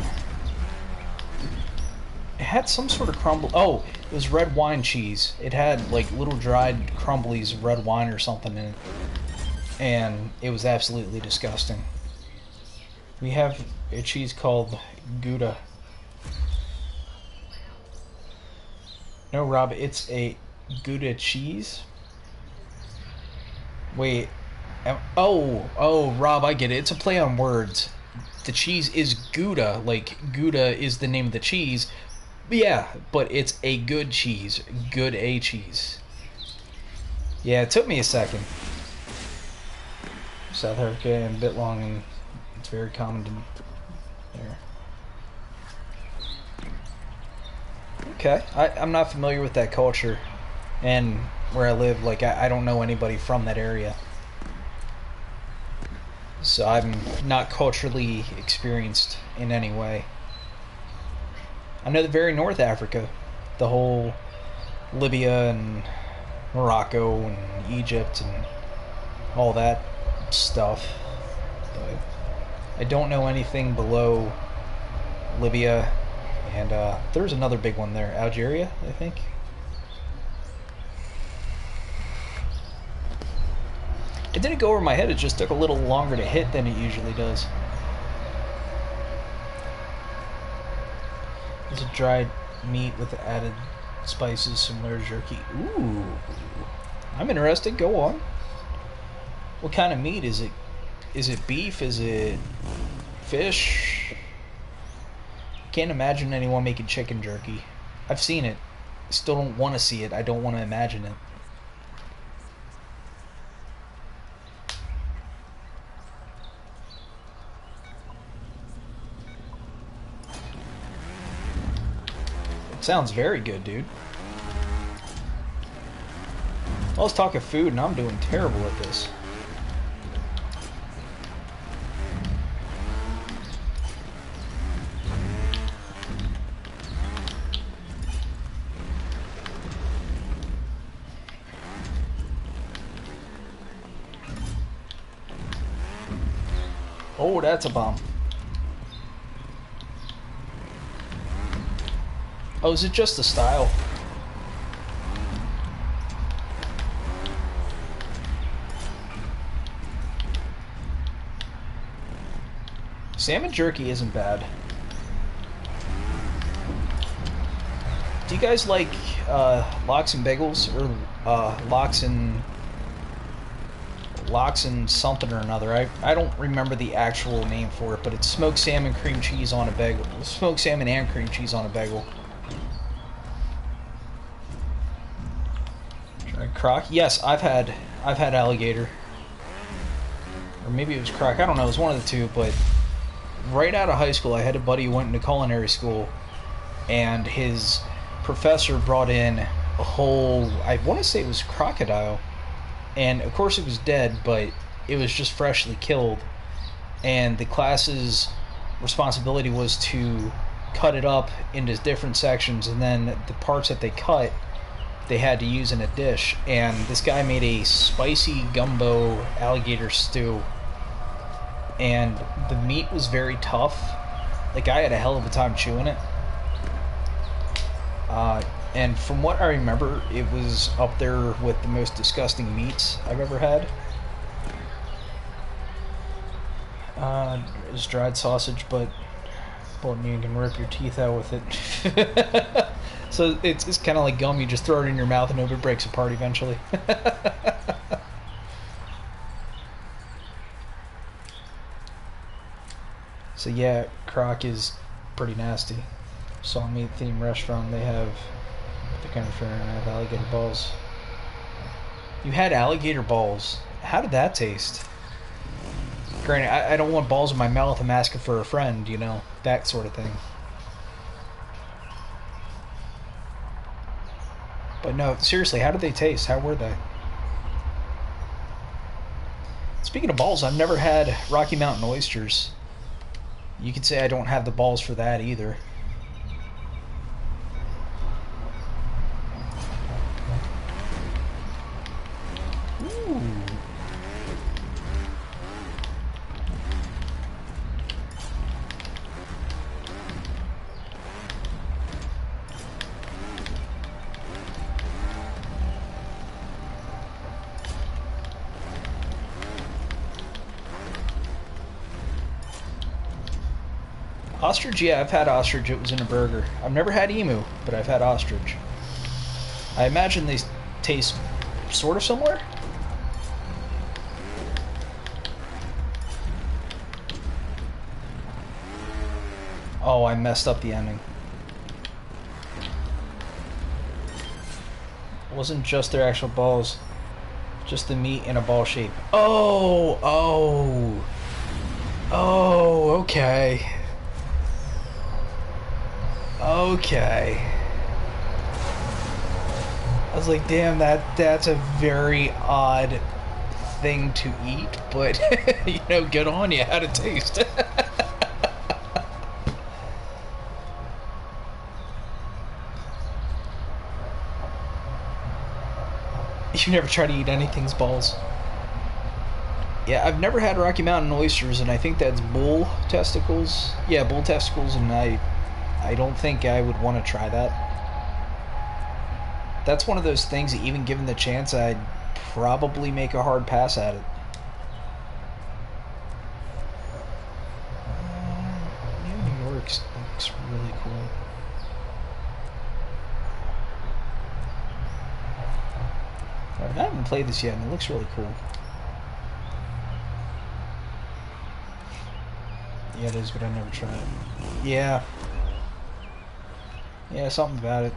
It had some sort of crumble. Oh, it was red wine cheese. It had like little dried crumblies of red wine or something in it. And it was absolutely disgusting. We have a cheese called Gouda. No, Rob, it's a Gouda cheese. Wait. Oh, Rob, I get it. It's a play on words. The cheese is Gouda, like Gouda is the name of the cheese. Yeah, but it's a good cheese. Good A cheese. Yeah, it took me a second. South Africa and Bitlong, and it's very common to there. Okay, I'm not familiar with that culture, and where I live, like, I don't know anybody from that area. So I'm not culturally experienced in any way. I know the very North Africa, the whole Libya and Morocco and Egypt and all that stuff, but I don't know anything below Libya, and there's another big one there, Algeria, I think. didn't go over my head, it just took a little longer to hit than it usually does. It's a dried meat with added spices similar to jerky. Ooh. I'm interested. Go on. What kind of meat is it? Is it beef? Is it fish? Can't imagine anyone making chicken jerky. I've seen it. I still don't want to see it. I don't want to imagine it. It sounds very good, dude. Well, let's talk of food, and I'm doing terrible at this. Oh, that's a bomb. Oh, is it just the style? Salmon jerky isn't bad. Do you guys like lox and bagels, or lox and something or another? I don't remember the actual name for it, but it's smoked salmon cream cheese on a bagel. Smoked salmon and cream cheese on a bagel. Try croc? Yes, I've had alligator, or maybe it was croc. I don't know. It was one of the two, but. Right out of high school, I had a buddy who went into culinary school, and his professor brought in a whole, I want to say it was crocodile, and of course it was dead, but it was just freshly killed, and the class's responsibility was to cut it up into different sections, and then the parts that they cut, they had to use in a dish, and this guy made a spicy gumbo alligator stew. And the meat was very tough. Like, I had a hell of a time chewing it. And from what I remember, it was up there with the most disgusting meats I've ever had. It was dried sausage, but you can rip your teeth out with it. So it's kind of like gum. You just throw it in your mouth and it breaks apart eventually. So yeah, croc is pretty nasty. Saw meat themed restaurant. They have the kind of fair and I have alligator balls. You had alligator balls. How did that taste? Granted, I don't want balls in my mouth. I'm asking for a friend, you know, that sort of thing. But no, seriously, how did they taste? How were they? Speaking of balls, I've never had Rocky Mountain oysters. You could say I don't have the balls for that either. Ooh. Ostrich, yeah, I've had ostrich. It was in a burger. I've never had emu, but I've had ostrich. I imagine they taste sort of similar. Oh, I messed up the ending. It wasn't just their actual balls, just the meat in a ball shape. Oh, okay. Okay. I was like, damn, that's a very odd thing to eat, but you know, good on you. How'd it taste? You never try to eat anything's balls. Yeah, I've never had Rocky Mountain oysters, and I think that's bull testicles. Yeah, bull testicles, and I don't think I would want to try that. That's one of those things that even given the chance, I'd probably make a hard pass at it. looks really cool. Alright, I haven't played this yet, and it looks really cool. Yeah, it is, but I never tried it. Yeah. Yeah, something about it.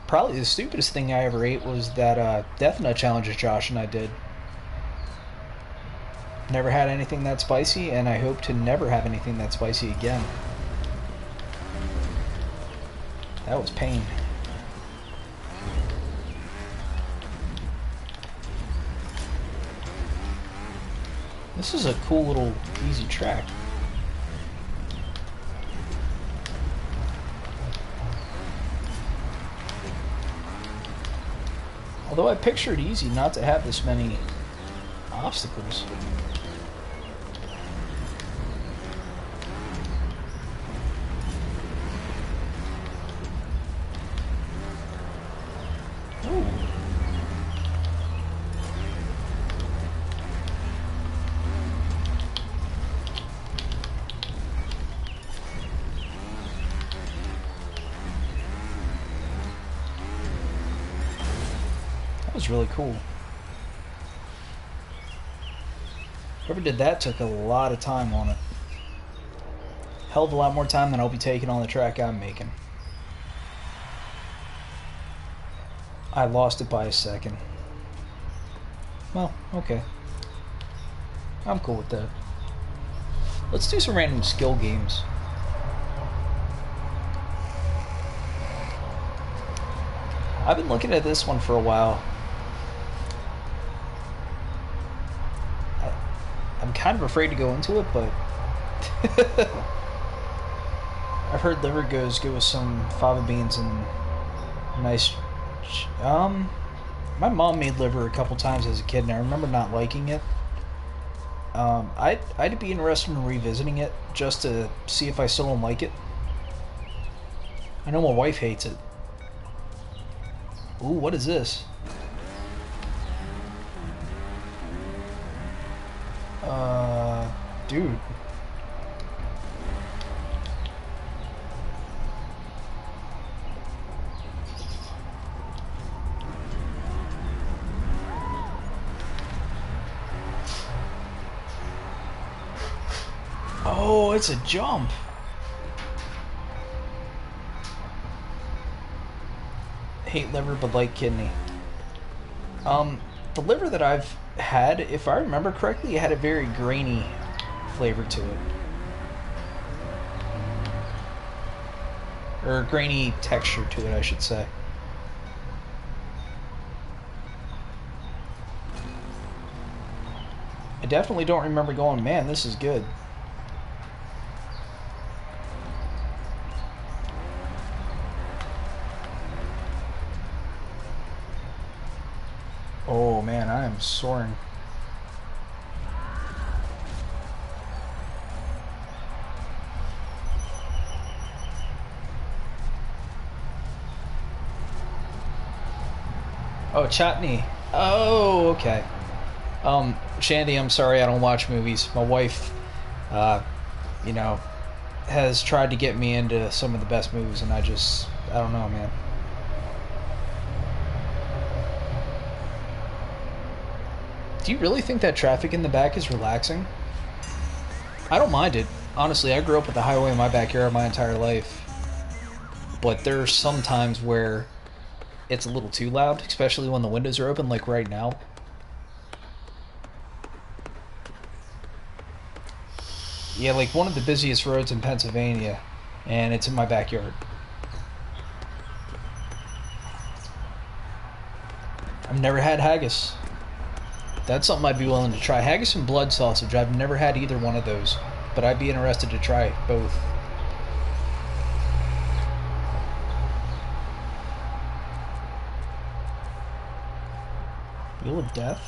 Probably the stupidest thing I ever ate was that Death Nut challenge Josh and I did. Never had anything that spicy, and I hope to never have anything that spicy again. That was pain. This is a cool little easy track. Although I pictured easy not to have this many obstacles. Ooh. That was really cool. Whoever did that took a lot of time on it. Hell of a lot more time than I'll be taking on the track I'm making. I lost it by a second. Well, okay. I'm cool with that. Let's do some random skill games. I've been looking at this one for a while. I'm kind of afraid to go into it, but I've heard liver goes good with some fava beans and nice. My mom made liver a couple times as a kid, and I remember not liking it. I'd be interested in revisiting it just to see if I still don't like it. I know my wife hates it. Ooh, what is this? Dude. Oh, it's a jump. Hate liver but like kidney. The liver that I've had, if I remember correctly, it had a very grainy flavor to it. Or grainy texture to it, I should say. I definitely don't remember going, man, this is good. Oh man, I am soaring. Oh, chutney. Oh, okay. Shandy, I'm sorry I don't watch movies. My wife, you know, has tried to get me into some of the best movies, and I don't know, man. Do you really think that traffic in the back is relaxing? I don't mind it. Honestly, I grew up with the highway in my backyard my entire life. But there are some times where it's a little too loud, especially when the windows are open, like right now. Yeah, like one of the busiest roads in Pennsylvania, and it's in my backyard. I've never had haggis. That's something I'd be willing to try. Haggis and blood sausage. I've never had either one of those, but I'd be interested to try both. Wheel of Death?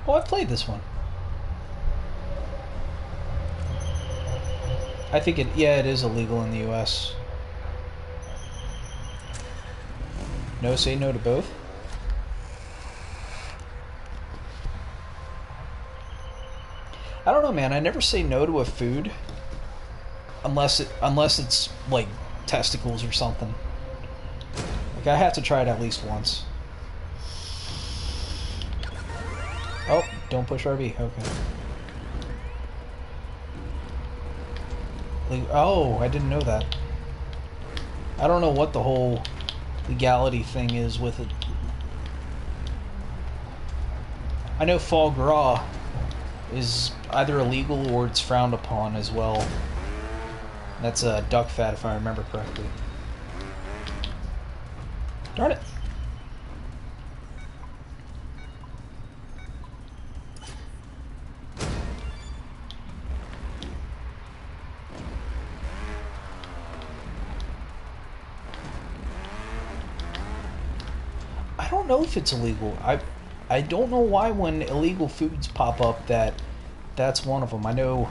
Oh, I've played this one. I think yeah, it is illegal in the US. No, say no to both? I don't know, man. I never say no to a food unless it's like testicles or something. Like I have to try it at least once. Oh, don't push RB. Okay. Oh, I didn't know that. I don't know what the whole legality thing is with it. I know foie gras is either illegal or it's frowned upon as well. That's duck fat, if I remember correctly. Darn it. I don't know if it's illegal. I don't know why when illegal foods pop up that's one of them. I know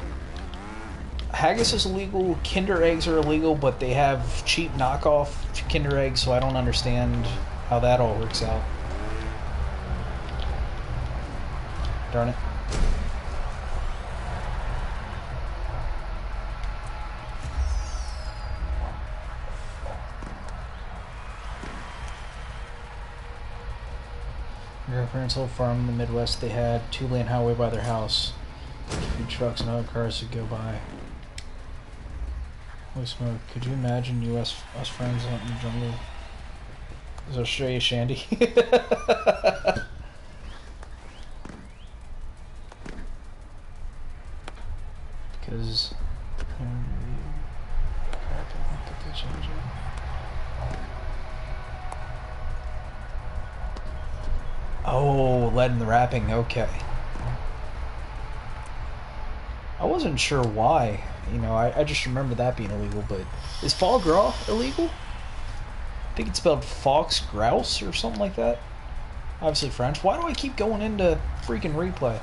haggis is illegal, Kinder eggs are illegal, but they have cheap knockoff Kinder eggs, so I don't understand how that all works out. Darn it. Your grandparents' old farm in the Midwest, they had 2-lane highway by their house. Food trucks and other cars would go by. Holy smoke, could you imagine us friends out in the jungle? Is Australia Shandy? Because... Oh, lead in the wrapping, okay. I wasn't sure why. You know, I just remember that being illegal, but... Is foie gras illegal? I think it's spelled fox grouse or something like that. Obviously French. Why do I keep going into freaking replay?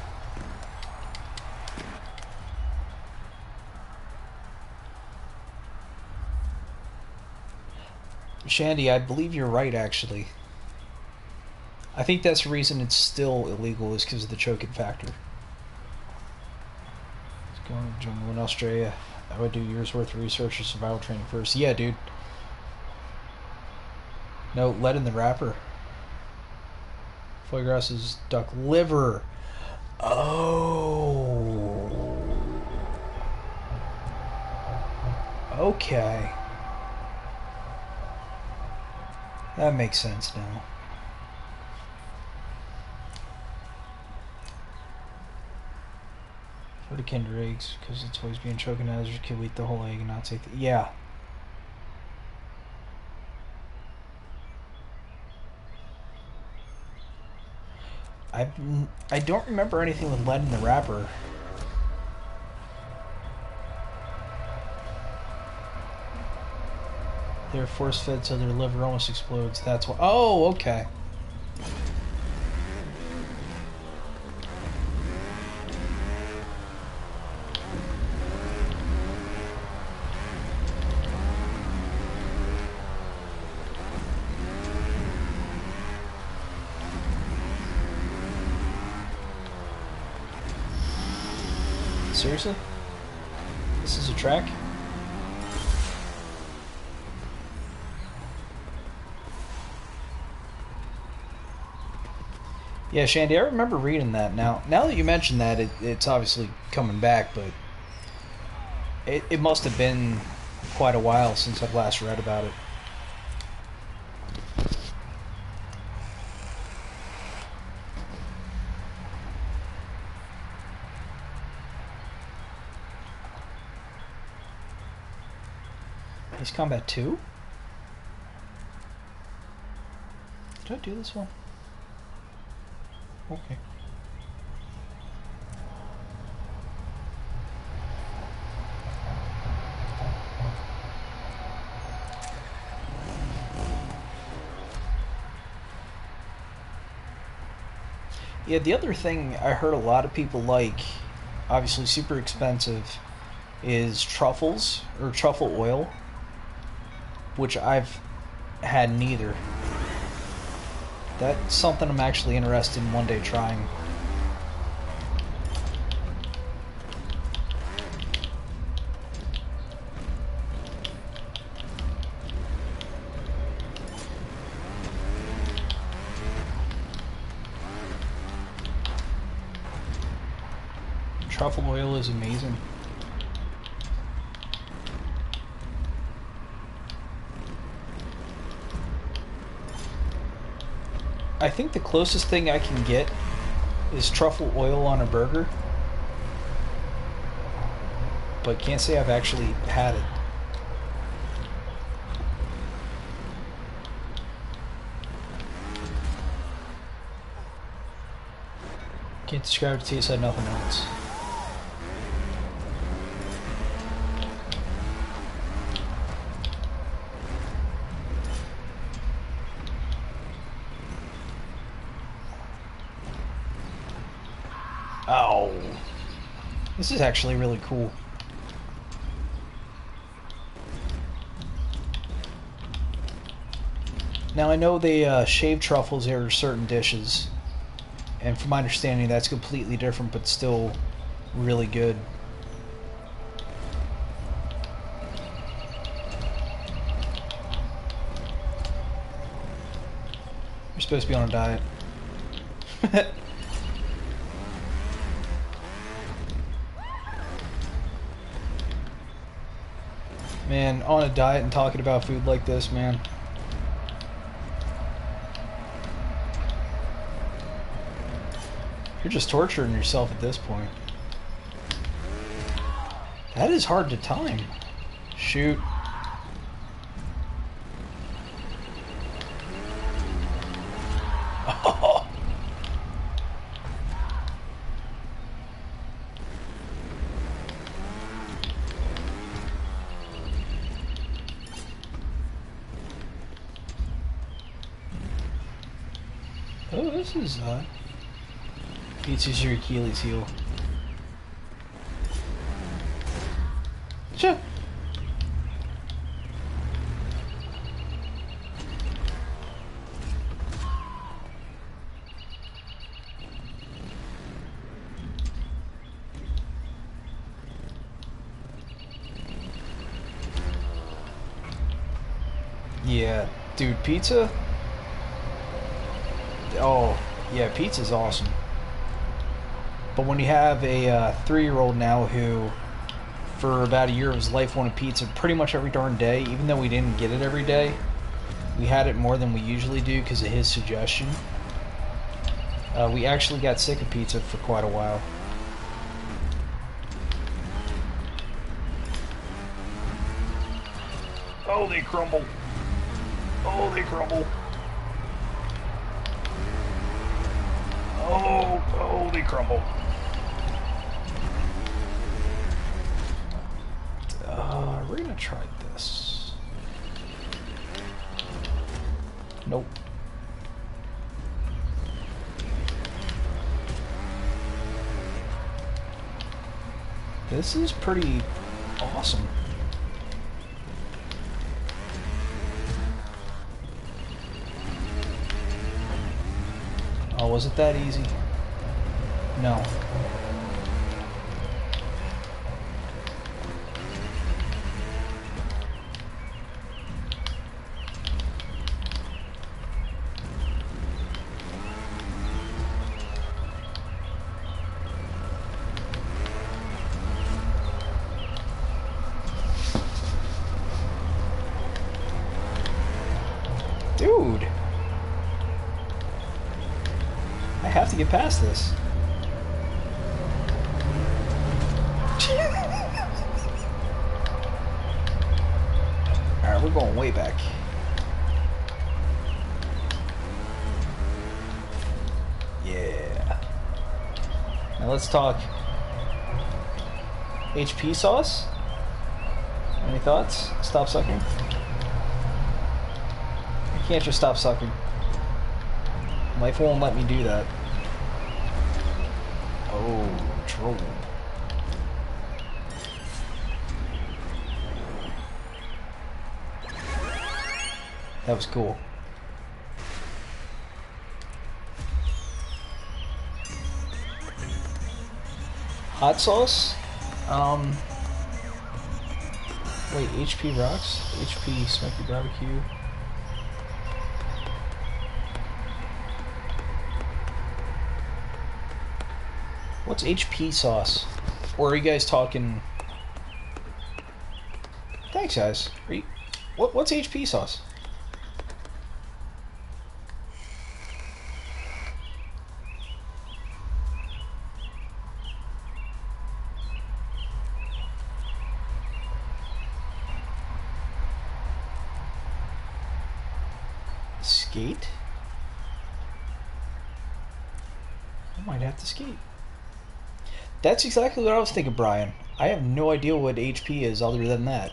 Shandy, I believe you're right, actually. I think that's the reason it's still illegal is because of the choking factor. Let's go in the jungle in Australia. I would do years worth of research or survival training first. Yeah, dude. No, lead in the wrapper. Foie gras is duck liver. Oh. Okay. That makes sense now. For the Kinder eggs, because it's always being choking out, you can eat the whole egg and not take the... Yeah. I don't remember anything with lead in the wrapper. They're force fed so their liver almost explodes. That's what... Oh, okay. Seriously? This is a track? Yeah, Shandy, I remember reading that. Now that you mention that, it's obviously coming back, but it must have been quite a while since I've last read about it. Ace Combat 2? Did I do this one? Okay. Yeah, the other thing I heard a lot of people like, obviously super expensive, is truffles, or truffle oil, which I've had neither. That's something I'm actually interested in one day trying. Truffle oil is amazing. I think the closest thing I can get is truffle oil on a burger, but can't say I've actually had it. Can't describe the taste like nothing else. Oh, this is actually really cool. Now I know they shave truffles here are certain dishes, and from my understanding that's completely different but still really good. You're supposed to be on a diet. Man, on a diet and talking about food like this, man. You're just torturing yourself at this point. That is hard to time. Shoot. Oh. Oh, this is pizza's your Achilles heel. Sure. Yeah, dude, pizza. Oh, yeah, pizza's awesome. But when you have a 3-year-old now who, for about a year of his life, wanted pizza pretty much every darn day, even though we didn't get it every day, we had it more than we usually do because of his suggestion. We actually got sick of pizza for quite a while. Oh, they crumble. Oh, they crumble. Oh, they crumble. We're gonna try this. Nope. This is pretty awesome. Oh, was it that easy? No. Dude! I have to get past this. Alright, we're going way back. Yeah. Now let's talk HP sauce. Any thoughts? Stop sucking? I can't just stop sucking. Life won't let me do that. Oh, troll. That was cool. Hot sauce? Wait, HP rocks? HP Smoky Barbecue. What's HP sauce? Or are you guys talking... Thanks, guys. Are you... What's HP sauce? Skate? I might have to skate. That's exactly what I was thinking, Brian. I have no idea what HP is other than that.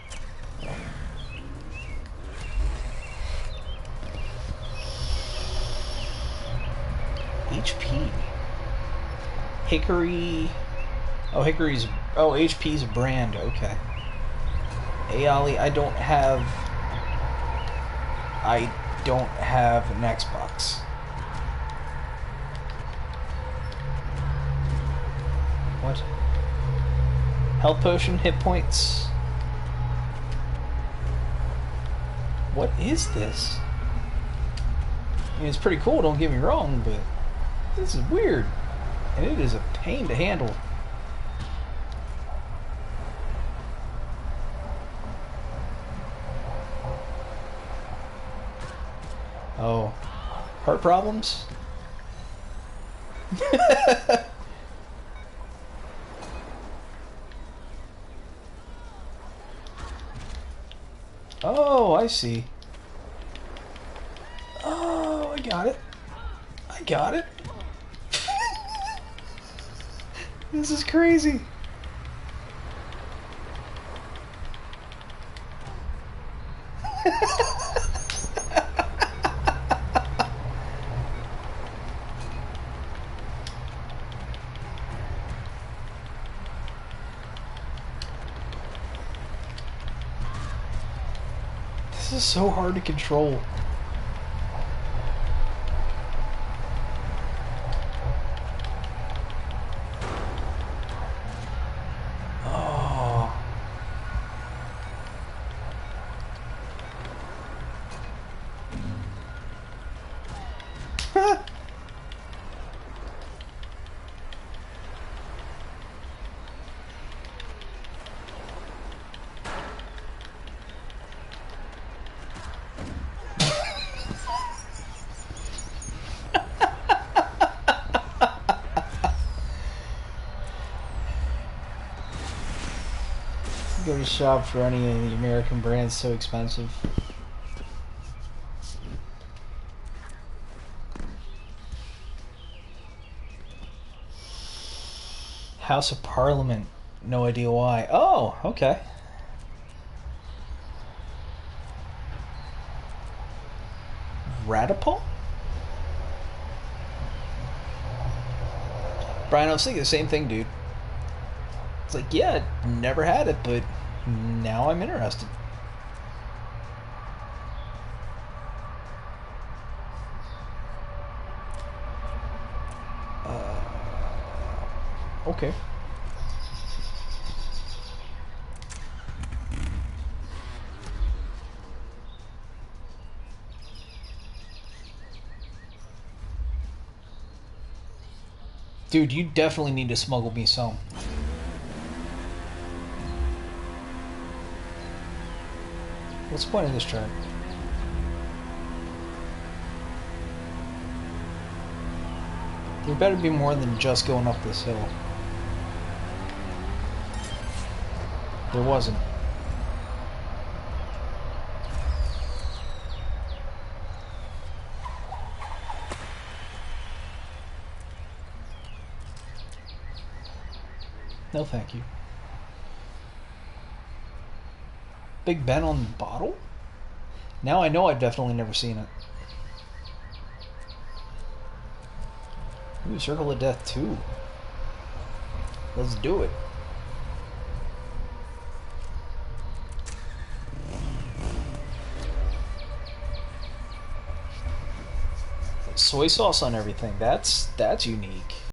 HP. Hickory. Oh, Hickory's. Oh, HP's a brand. Okay. Hey, Ollie, I don't have an Xbox. What? Health potion, hit points. What is this? I mean, it's pretty cool, don't get me wrong, but this is weird. And it is a pain to handle. Oh. Heart problems? Oh, I see. Oh, I got it. I got it. This is crazy. This is so hard to control. Oh. Go to shop for any of the American brands, so expensive. House of Parliament, no idea why. Oh, okay. Radipole? Brian, I was thinking the same thing, dude. It's like, yeah, never had it, but now I'm interested. Okay. Dude, you definitely need to smuggle me some. What's the point of this track? There better be more than just going up this hill. There wasn't. No, thank you. Big Ben on the bottle? Now I know I've definitely never seen it. Ooh, Circle of Death 2. Let's do it. Soy sauce on everything. That's unique.